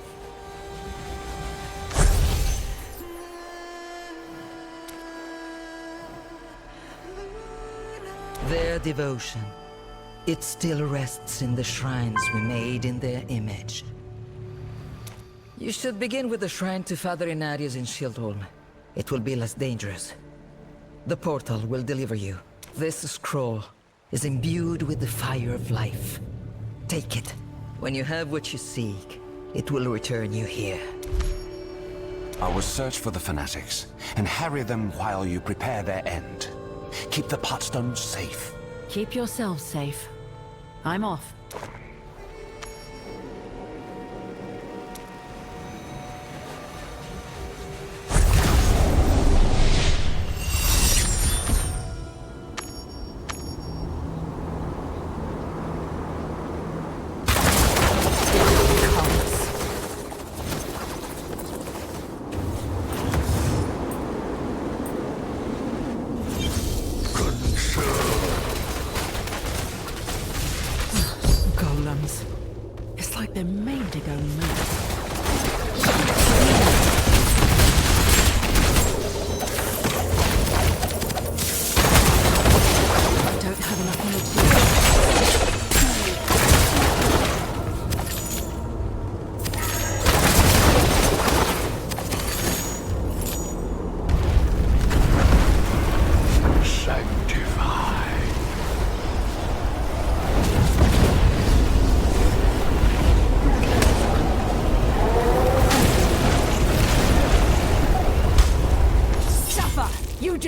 [SPEAKER 13] Their devotion, it still rests in the shrines we made in their image. You should begin with the shrine to Father Inarius in Shieldholm. It will be less dangerous. The portal will deliver you. This scroll is imbued with the fire of life. Take it. When you have what you seek, it will return you here.
[SPEAKER 4] I will search for the fanatics, and harry them while you prepare their end. Keep the Pathstone safe.
[SPEAKER 1] Keep yourselves safe. I'm off.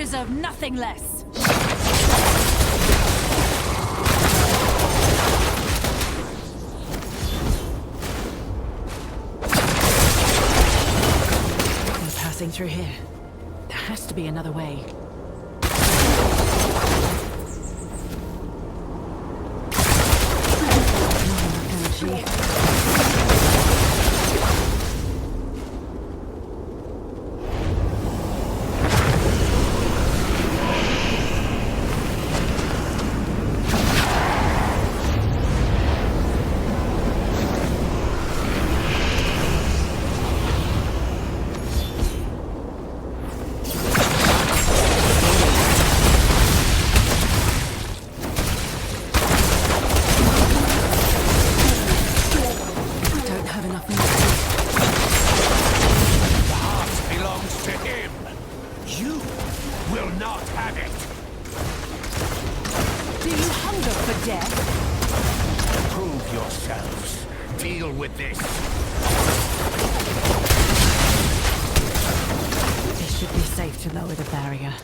[SPEAKER 1] deserve nothing less! We're passing through here. There has to be another way. Energy. To lower the barrier.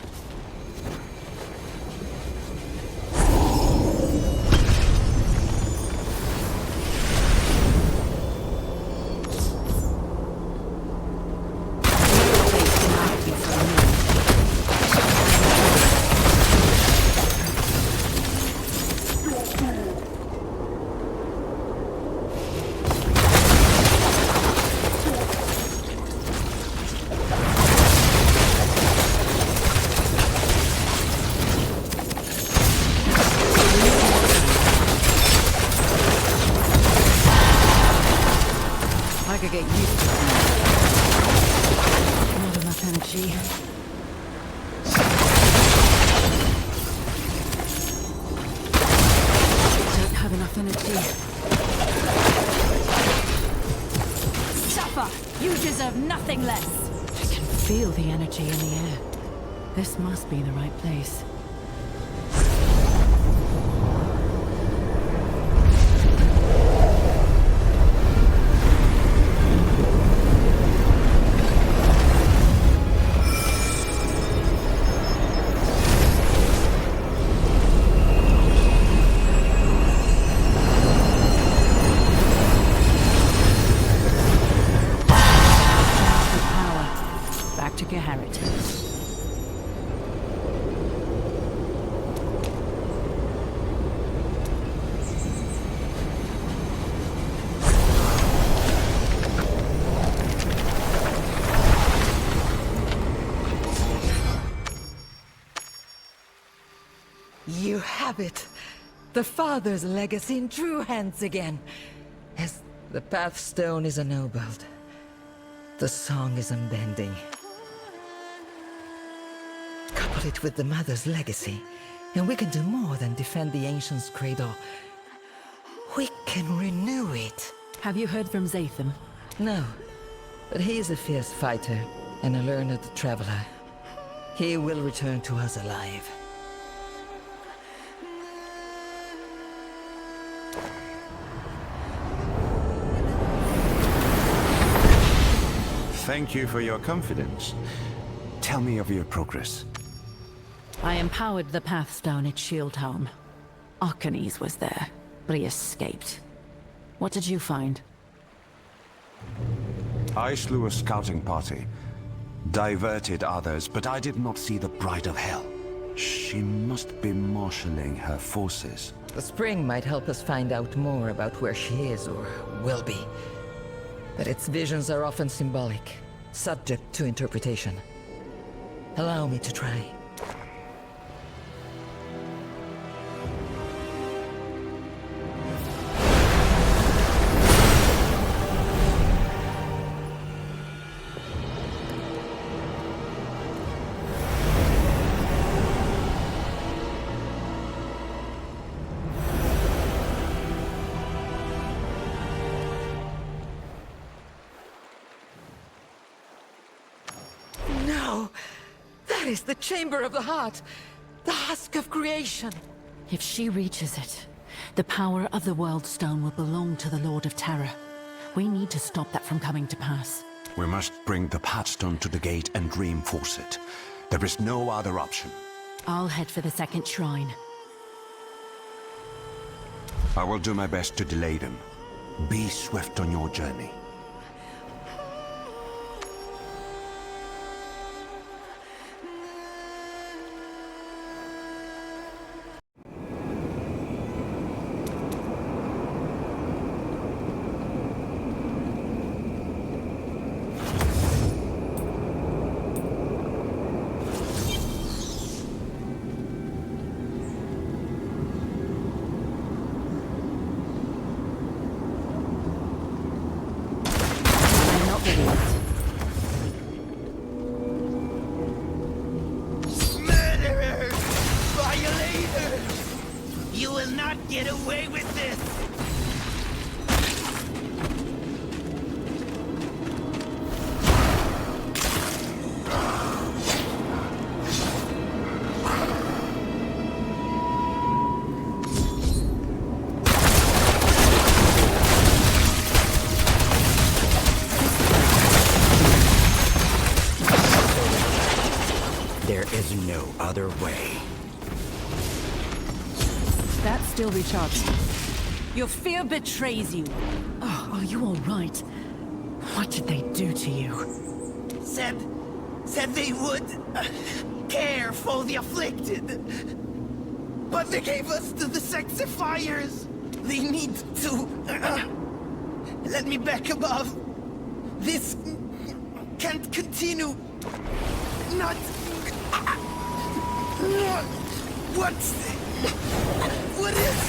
[SPEAKER 1] Get used to it. Not enough energy. Don't have enough energy. Suffer! You deserve nothing less! I can feel the energy in the air. This must be the right place.
[SPEAKER 13] You have it. The Father's legacy in true hands again. As the Pathstone is ennobled, the song is unbending. Couple it with the Mother's legacy, and we can do more than defend the Ancient's cradle. We can renew it.
[SPEAKER 1] Have you heard from Zatham?
[SPEAKER 13] No, but he is a fierce fighter and a learned traveler. He will return to us alive.
[SPEAKER 4] Thank you for your confidence. Tell me of your progress.
[SPEAKER 1] I empowered the Pathstone at Shieldhelm. Arcanes was there, but he escaped. What did you find?
[SPEAKER 4] I slew a scouting party, diverted others, but I did not see the Bride of Hell. She must be marshalling her forces.
[SPEAKER 13] The spring might help us find out more about where she is, or will be. But its visions are often symbolic, subject to interpretation. Allow me to try. That is the Chamber of the Heart! The husk of creation!
[SPEAKER 1] If she reaches it, the power of the World Stone will belong to the Lord of Terror. We need to stop that from coming to pass.
[SPEAKER 4] We must bring the Part-5 to the gate and reinforce it. There is no other option.
[SPEAKER 1] I'll head for the second shrine.
[SPEAKER 4] I will do my best to delay them. Be swift on your journey.
[SPEAKER 14] Murderer! Violator! You will not get away with this!
[SPEAKER 11] There is no other way.
[SPEAKER 1] That's still recharging. Your fear betrays you. Oh, are you all right? What did they do to you?
[SPEAKER 14] Said they would care for the afflicted. But they gave us to the Sexifiers. They need to let me back above. This can't continue. Not. What is?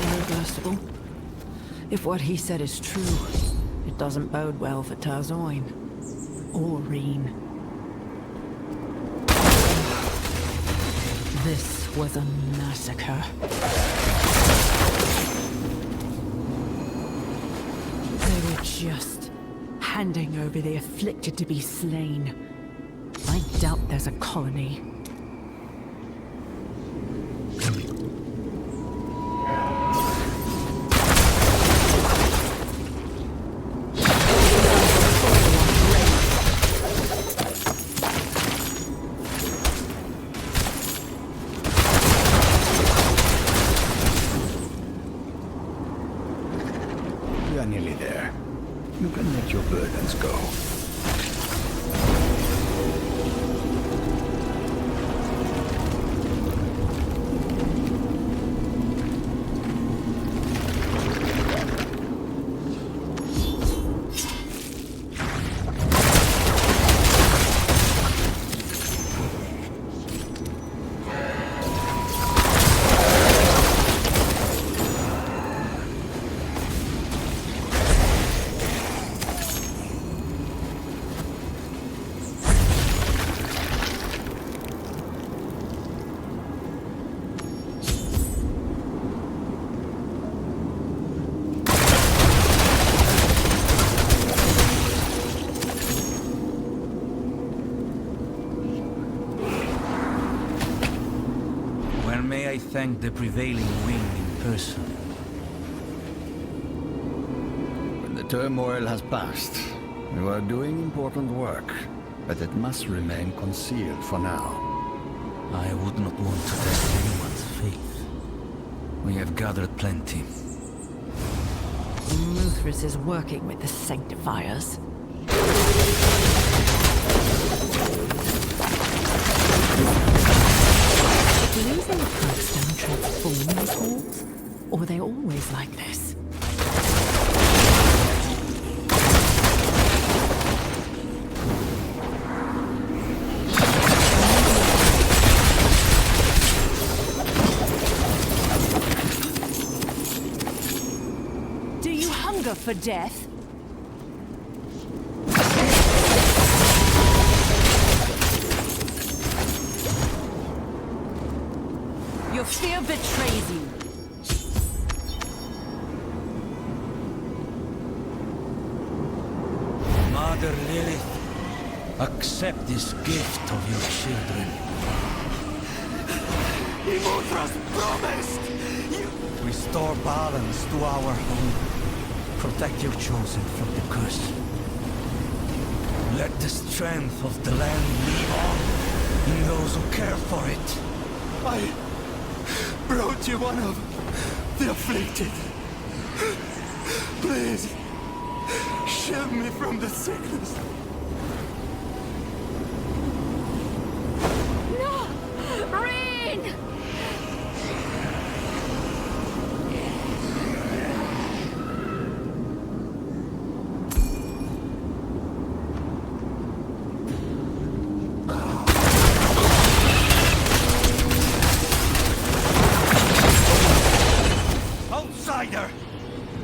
[SPEAKER 1] Irreversible. If what he said is true, it doesn't bode well for Tarzoin. Or Reen. This was a massacre. They were just handing over the afflicted to be slain. I doubt there's a colony.
[SPEAKER 6] You are nearly there. You can let your burdens go.
[SPEAKER 15] May I thank the prevailing wind in person.
[SPEAKER 6] When the turmoil has passed, you are doing important work, but it must remain concealed for now.
[SPEAKER 15] I would not want to test anyone's faith. We have gathered plenty.
[SPEAKER 1] Muthras is working with the Sanctifiers. Do these Electrostone transform these halls? Or were they always like this? Do you hunger for death? Your fear betrays you.
[SPEAKER 15] Mother Lilith, accept this gift of your children.
[SPEAKER 14] Imutras promised!
[SPEAKER 15] Restore balance to our home. Protect your chosen from the curse. Let the strength of the land live on in those who care for it.
[SPEAKER 8] I brought you one of the afflicted. Please, shield me from the sickness.
[SPEAKER 9] No! Rain!
[SPEAKER 15] Outsider!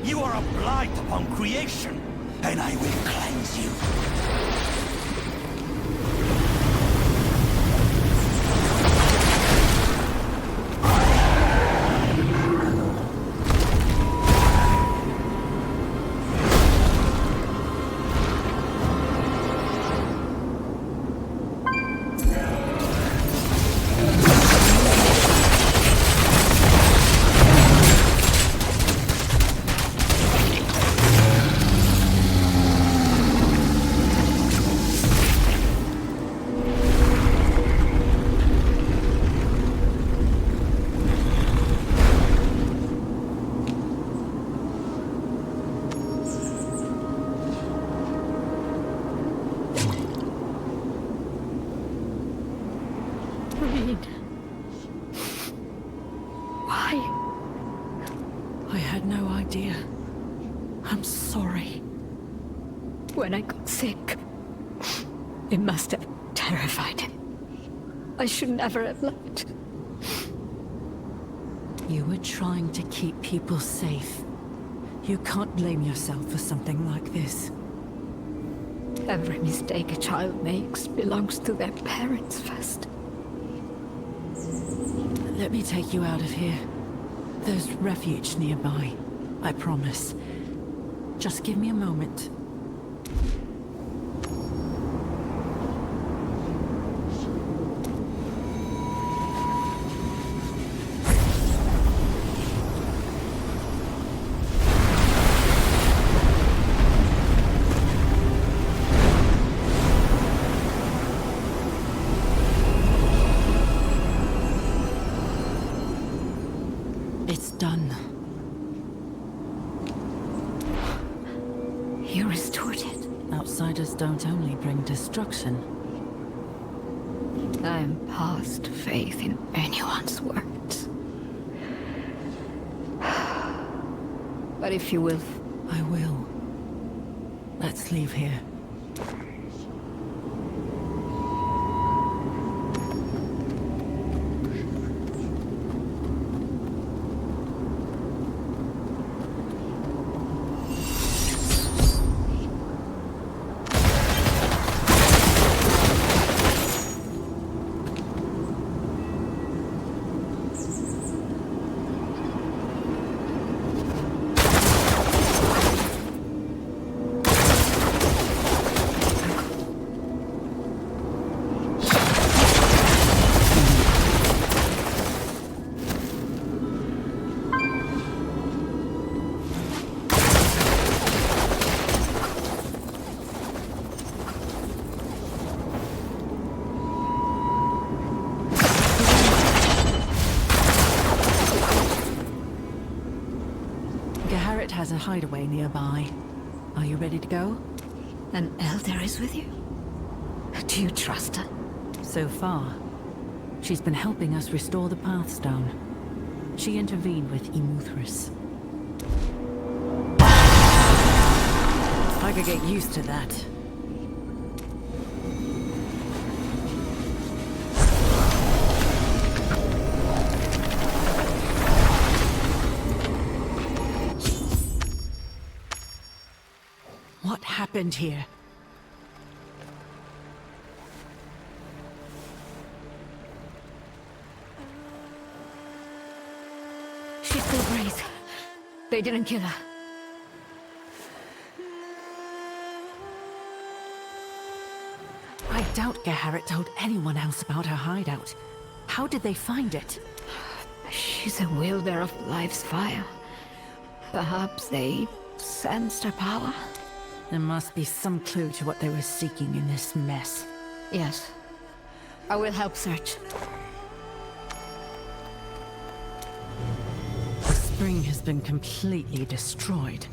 [SPEAKER 15] You are a blight upon creation, and I will cleanse you.
[SPEAKER 9] Why?
[SPEAKER 1] I had no idea. I'm sorry.
[SPEAKER 9] When I got sick, it must have terrified him. I should never have left.
[SPEAKER 1] You were trying to keep people safe. You can't blame yourself for something like this.
[SPEAKER 9] Every mistake a child makes belongs to their parents first.
[SPEAKER 1] Let me take you out of here. There's refuge nearby. I promise. Just give me a moment. It's done.
[SPEAKER 9] You restored it.
[SPEAKER 1] Outsiders don't only bring destruction.
[SPEAKER 9] I am past faith in anyone's words. But if you will...
[SPEAKER 1] I will. Let's leave here. Has a hideaway nearby. Are you ready to go?
[SPEAKER 9] An elder is with you? Do you trust her?
[SPEAKER 1] So far. She's been helping us restore the Pathstone. She intervened with Immortal. I could get used to that. What happened here?
[SPEAKER 9] She still breathes. They didn't kill her.
[SPEAKER 1] I doubt Geharit told anyone else about her hideout. How did they find it?
[SPEAKER 9] She She's a wielder of life's fire. Perhaps they sensed her power?
[SPEAKER 1] There must be some clue to what they were seeking in this mess.
[SPEAKER 9] Yes. I will help search.
[SPEAKER 1] The spring has been completely destroyed.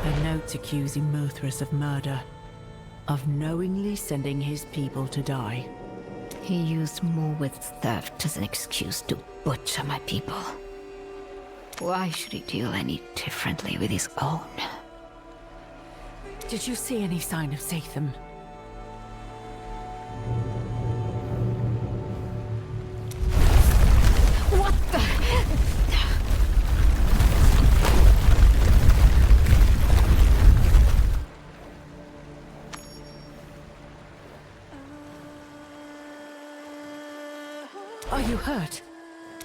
[SPEAKER 1] A note accusing Mothras of murder, of knowingly sending his people to die.
[SPEAKER 9] He used Morwith's theft as an excuse to butcher my people. Why should he deal any differently with his own?
[SPEAKER 1] Did you see any sign of Satham?
[SPEAKER 9] What the?
[SPEAKER 1] Are you hurt?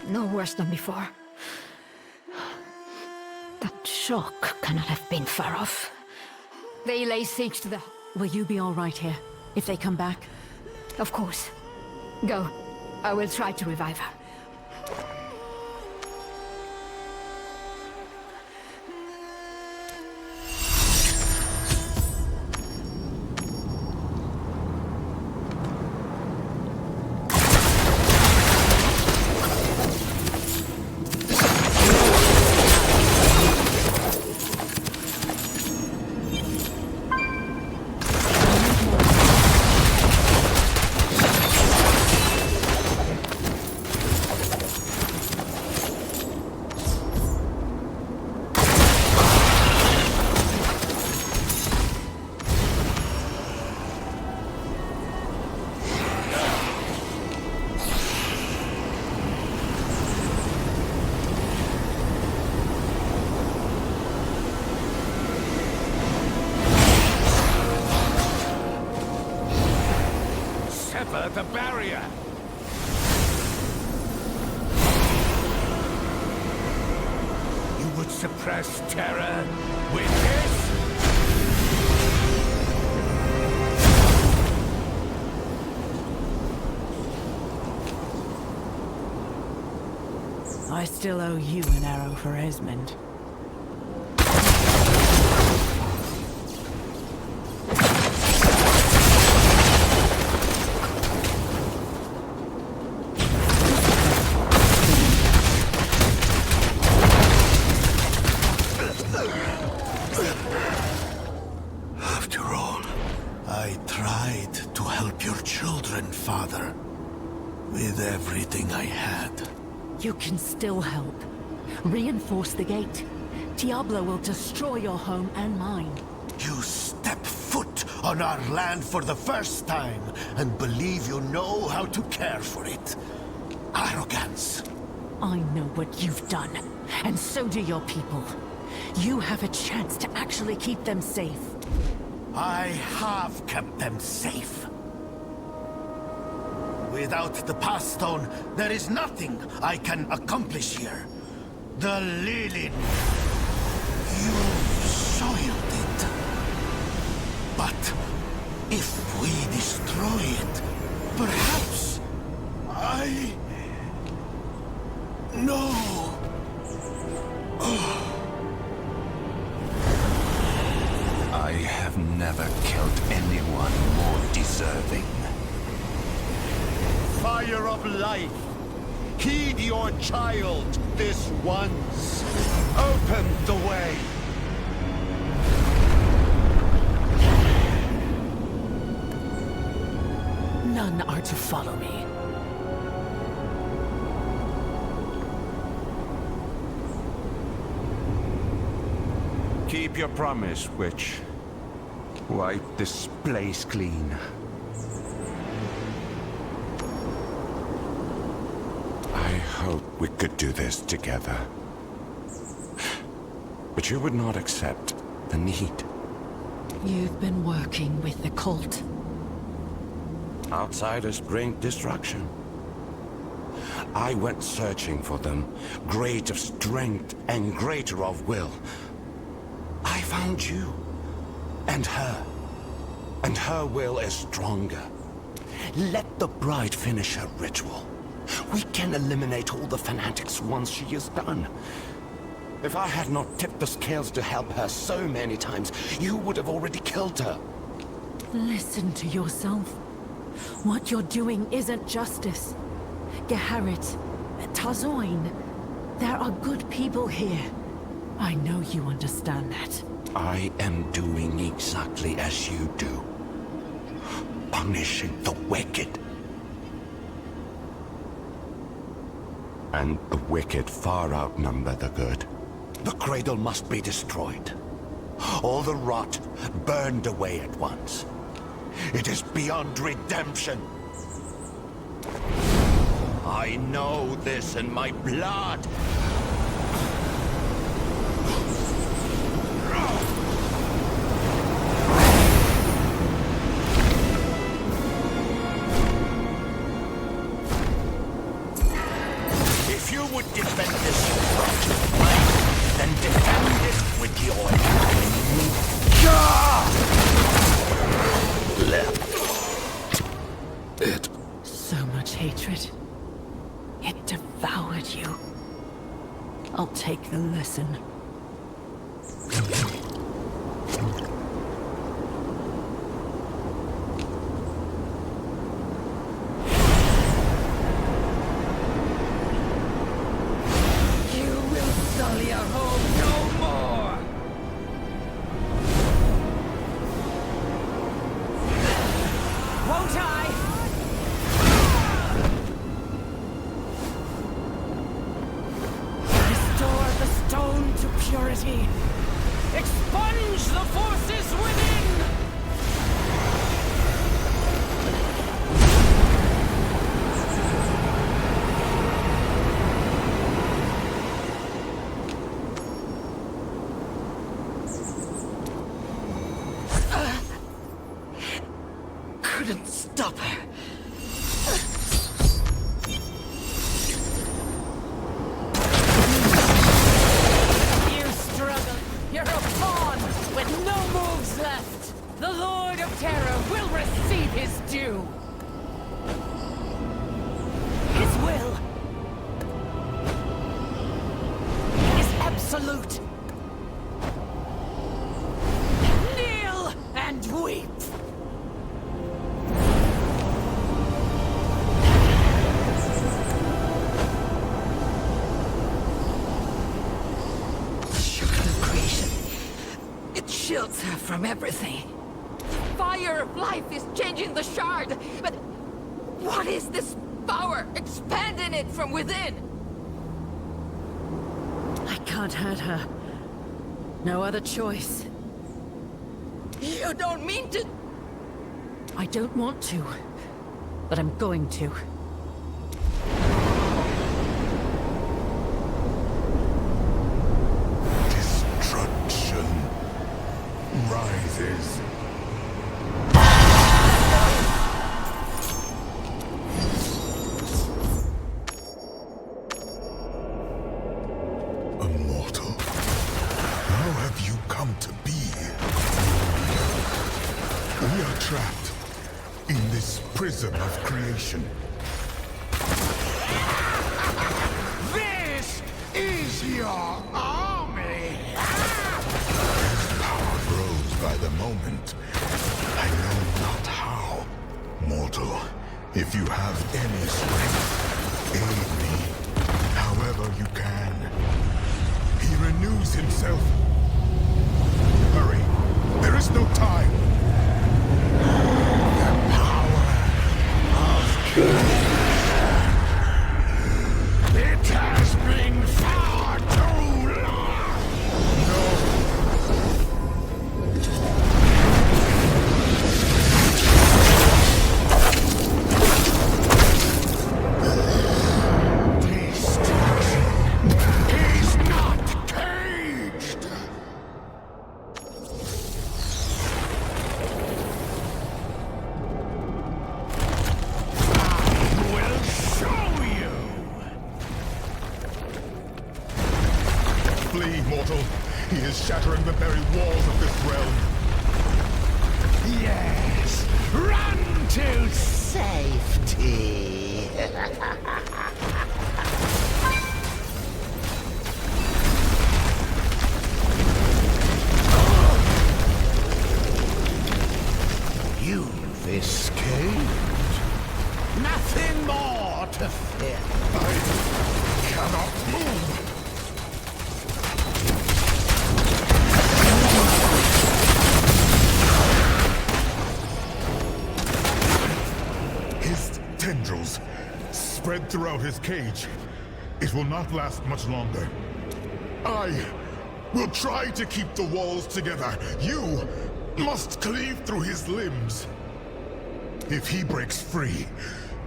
[SPEAKER 9] No worse than before. That shock cannot have been far off. They lay siege to the...
[SPEAKER 1] Will you be all right here, if they come back?
[SPEAKER 9] Of course. Go. I will try to revive her.
[SPEAKER 2] The barrier! You would suppress terror with this?
[SPEAKER 1] I still owe you an arrow for Esmond. You can still help. Reinforce the gate. Diablo will destroy your home and mine.
[SPEAKER 12] You step foot on our land for the first time and believe you know how to care for it. Arrogance.
[SPEAKER 1] I know what you've done, and so do your people. You have a chance to actually keep them safe.
[SPEAKER 12] I have kept them safe. Without the Path Stone, there is nothing I can accomplish here. The Lilin. You soiled it. But if we destroy it, perhaps No!
[SPEAKER 4] I have never killed anyone more deserving.
[SPEAKER 12] Fire of life! Heed your child this once. Open the way!
[SPEAKER 1] None are to follow me.
[SPEAKER 4] Keep your promise, witch. Wipe this place clean. I hope we could do this together. But you would not accept the need.
[SPEAKER 1] You've been working with the cult.
[SPEAKER 4] Outsiders bring destruction. I went searching for them, great of strength and greater of will. I found you. And her. And her will is stronger. Let the bride finish her ritual. We can eliminate all the fanatics once she is done. If I had not tipped the scales to help her so many times, you would have already killed her.
[SPEAKER 1] Listen to yourself. What you're doing isn't justice. Geharit, Tazoin, there are good people here. I know you understand that.
[SPEAKER 4] I am doing exactly as you do. Punishing the wicked. And the wicked far outnumber the good. The cradle must be destroyed. All the rot burned away at once. It is beyond redemption. I know this in my blood. If you would defend this right, then defend it with your left. It.
[SPEAKER 1] So much hatred. It devoured you. I'll take the lesson.
[SPEAKER 14] Expunge the forces within!
[SPEAKER 13] Couldn't stop her.
[SPEAKER 14] You're a pawn with no moves left. The Lord of Terror will receive his due. His will is absolute. Kneel and weep.
[SPEAKER 13] Shields her from everything.
[SPEAKER 16] Fire of life is changing the shard, but what is this power expanding it from within?
[SPEAKER 1] I can't hurt her. No other choice.
[SPEAKER 16] You don't mean to...
[SPEAKER 1] I don't want to, but I'm going to.
[SPEAKER 3] Rises.
[SPEAKER 8] Immortal, how have you come to be? We are trapped in this prison of creation.
[SPEAKER 14] This is your army!
[SPEAKER 8] Power grows by the moment. I know not how. Mortal, if you have any strength, aid me, however you can. He renews himself. Hurry, there is no time. The power of creation. It has been far too long.
[SPEAKER 12] You've escaped. Nothing more to fear.
[SPEAKER 8] I cannot move! His tendrils spread throughout his cage. It will not last much longer. I will try to keep the walls together. You must cleave through his limbs. If he breaks free,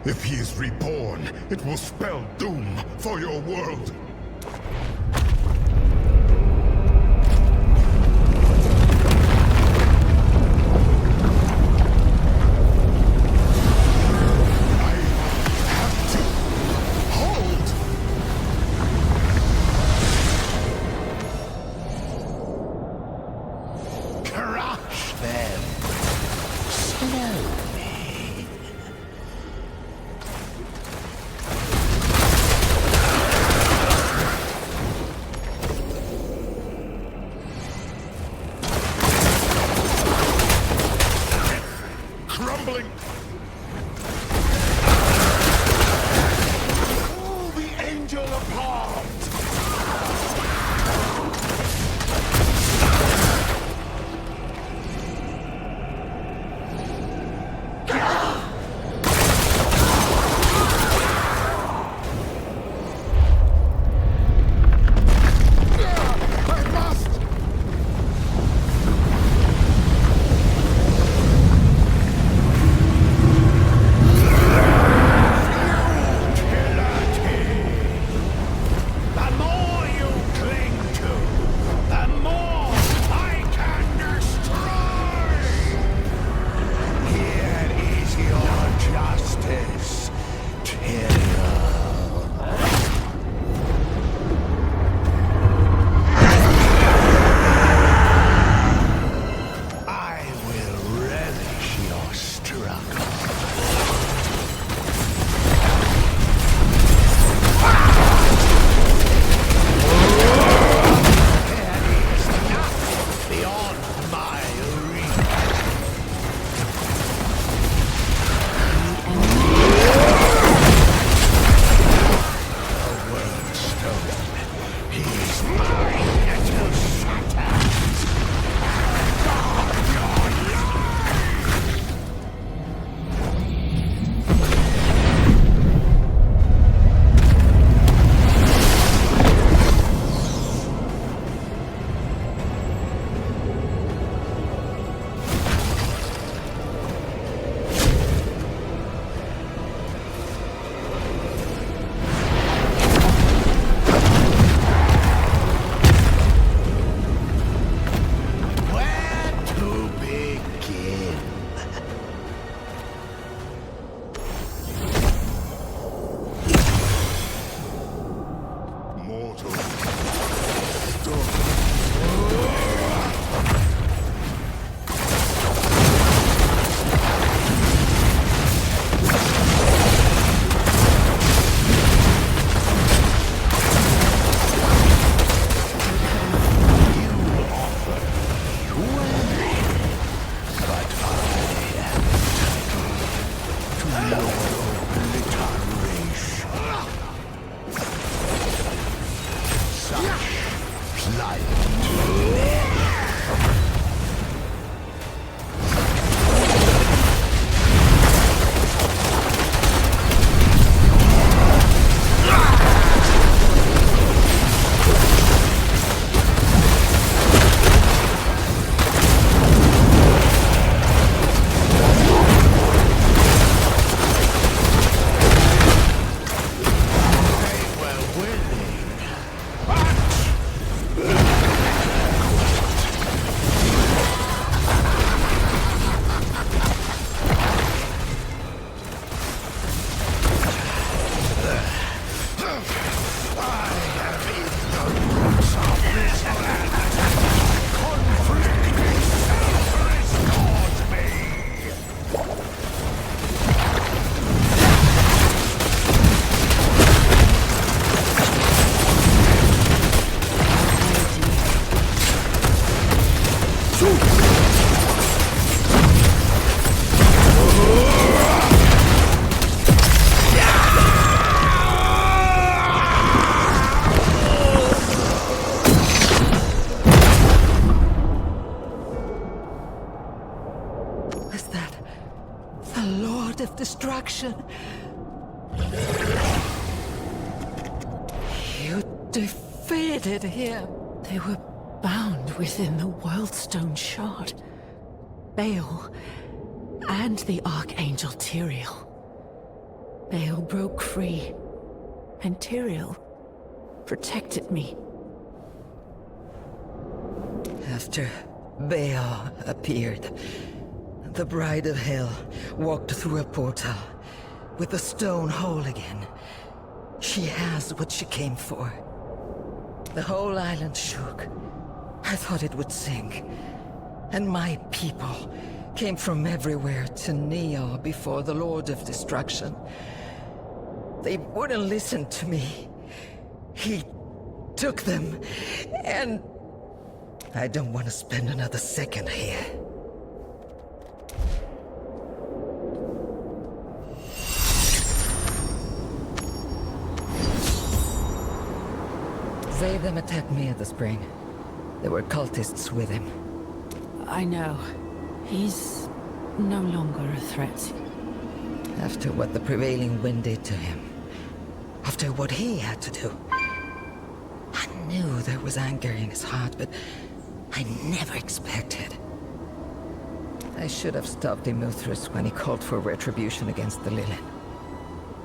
[SPEAKER 8] if he is reborn, it will spell doom for your world.
[SPEAKER 13] Lord of Destruction. You defeated him.
[SPEAKER 1] They were bound within the Worldstone Shard. Baal and the Archangel Tyrael. Baal broke free, and Tyrael protected me.
[SPEAKER 13] After Baal appeared, the Bride of Hell walked through a portal with the stone whole again. She has what she came for. The whole island shook. I thought it would sink. And my people came from everywhere to kneel before the Lord of Destruction. They wouldn't listen to me. He took them, and I don't want to spend another second here. Zatham attacked me at the spring. There were cultists with him.
[SPEAKER 1] I know. He's no longer a threat.
[SPEAKER 13] After what the prevailing wind did to him, after what he had to do, I knew there was anger in his heart, but I never expected. I should have stopped Imuthras when he called for retribution against the Lilith.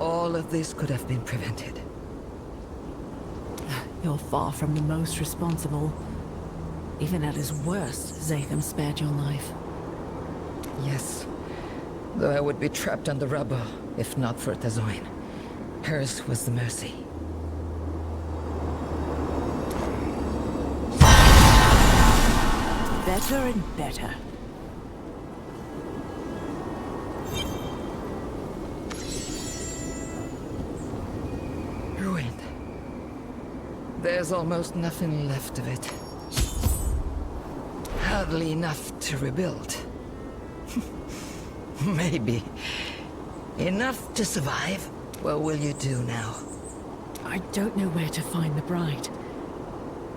[SPEAKER 13] All of this could have been prevented.
[SPEAKER 1] You're far from the most responsible. Even at his worst, Zatham spared your life.
[SPEAKER 13] Yes, though I would be trapped on the rubble, if not for Tazoin. Hers was the mercy.
[SPEAKER 1] Better and better.
[SPEAKER 13] Ruined. There's almost nothing left of it. Hardly enough to rebuild. Maybe. Enough to survive. What will you do now?
[SPEAKER 1] I don't know where to find the bride.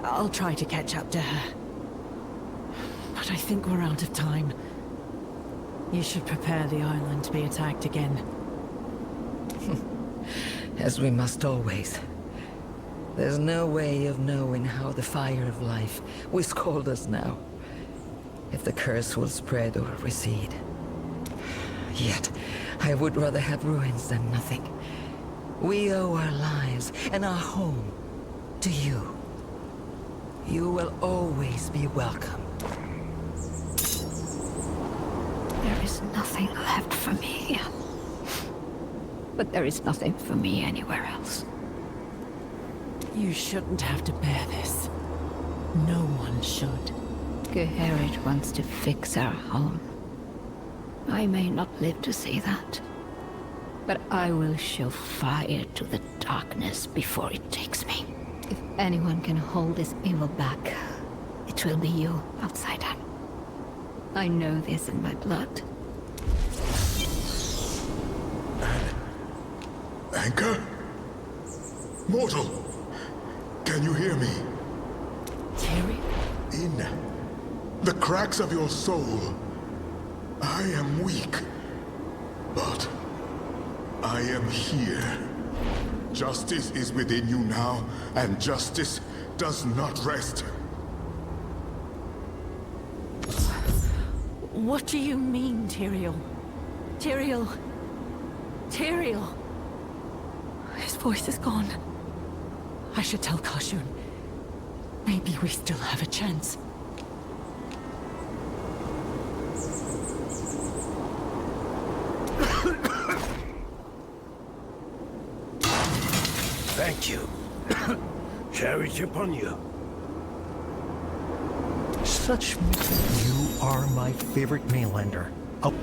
[SPEAKER 1] I'll try to catch up to her. But I think we're out of time. You should prepare the island to be attacked again.
[SPEAKER 13] As we must always. There's no way of knowing how the fire of life will scold us now. If the curse will spread or recede. Yet, I would rather have ruins than nothing. We owe our lives and our home to you. You will always be welcome.
[SPEAKER 9] There is nothing left for me here. But there is nothing for me anywhere else.
[SPEAKER 1] You shouldn't have to bear this. No one should.
[SPEAKER 9] Geharit wants to fix our home. I may not live to see that. But I will show fire to the darkness before it takes me. If anyone can hold this evil back, it will be you, outsider. I know this in my blood.
[SPEAKER 17] Anchor? Mortal! Can you hear me?
[SPEAKER 1] Terry?
[SPEAKER 17] In the cracks of your soul, I am weak. But I am here. Justice is within you now, and justice does not rest.
[SPEAKER 1] What do you mean, Tyrael? Tyrael? Tyrael? His voice is gone. I should tell Kashun. Maybe we still have a chance.
[SPEAKER 18] Thank you. Charity upon you.
[SPEAKER 19] Such... You are my favorite mainlander. Oh.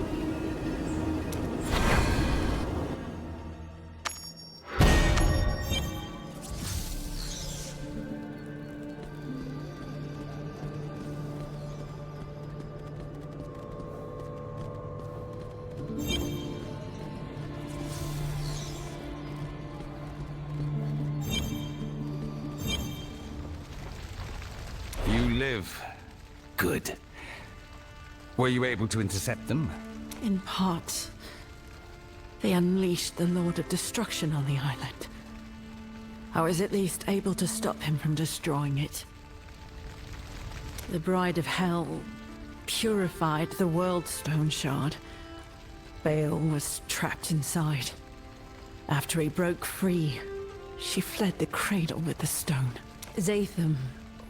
[SPEAKER 20] Good. Were you able to intercept them?
[SPEAKER 1] In part. They unleashed the Lord of Destruction on the island. I was at least able to stop him from destroying it. The Bride of Hell purified the World Stone Shard. Baal was trapped inside. After he broke free, she fled the cradle with the stone. Zatham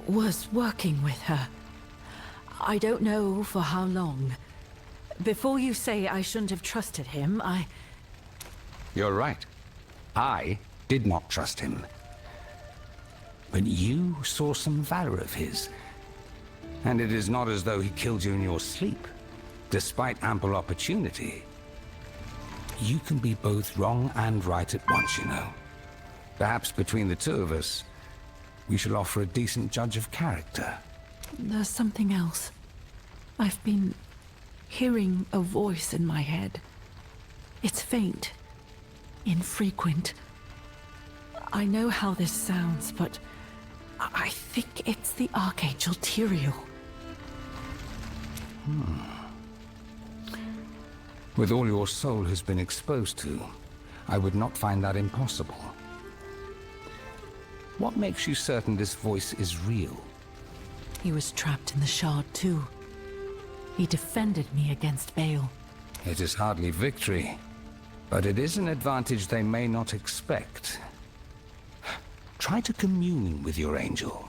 [SPEAKER 1] was working with her. I don't know for how long. Before you say I shouldn't have trusted him,
[SPEAKER 4] You're right. I did not trust him. But you saw some valor of his. And it is not as though he killed you in your sleep, despite ample opportunity. You can be both wrong and right at once, you know. Perhaps between the two of us, we shall offer a decent judge of character.
[SPEAKER 1] There's something else. I've been hearing a voice in my head. It's faint, infrequent. I know how this sounds, but I think it's the Archangel Tyrael.
[SPEAKER 4] With all your soul has been exposed to, I would not find that impossible. What makes you certain this voice is real?
[SPEAKER 1] He was trapped in the Shard too. He defended me against Baal.
[SPEAKER 4] It is hardly victory, but it is an advantage they may not expect. Try to commune with your angel.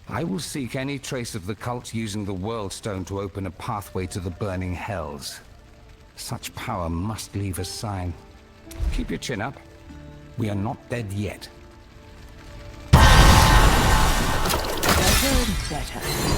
[SPEAKER 4] I will seek any trace of the cult using the World Stone to open a pathway to the burning hells. Such power must leave a sign. Keep your chin up. We are not dead yet.
[SPEAKER 1] Better and better.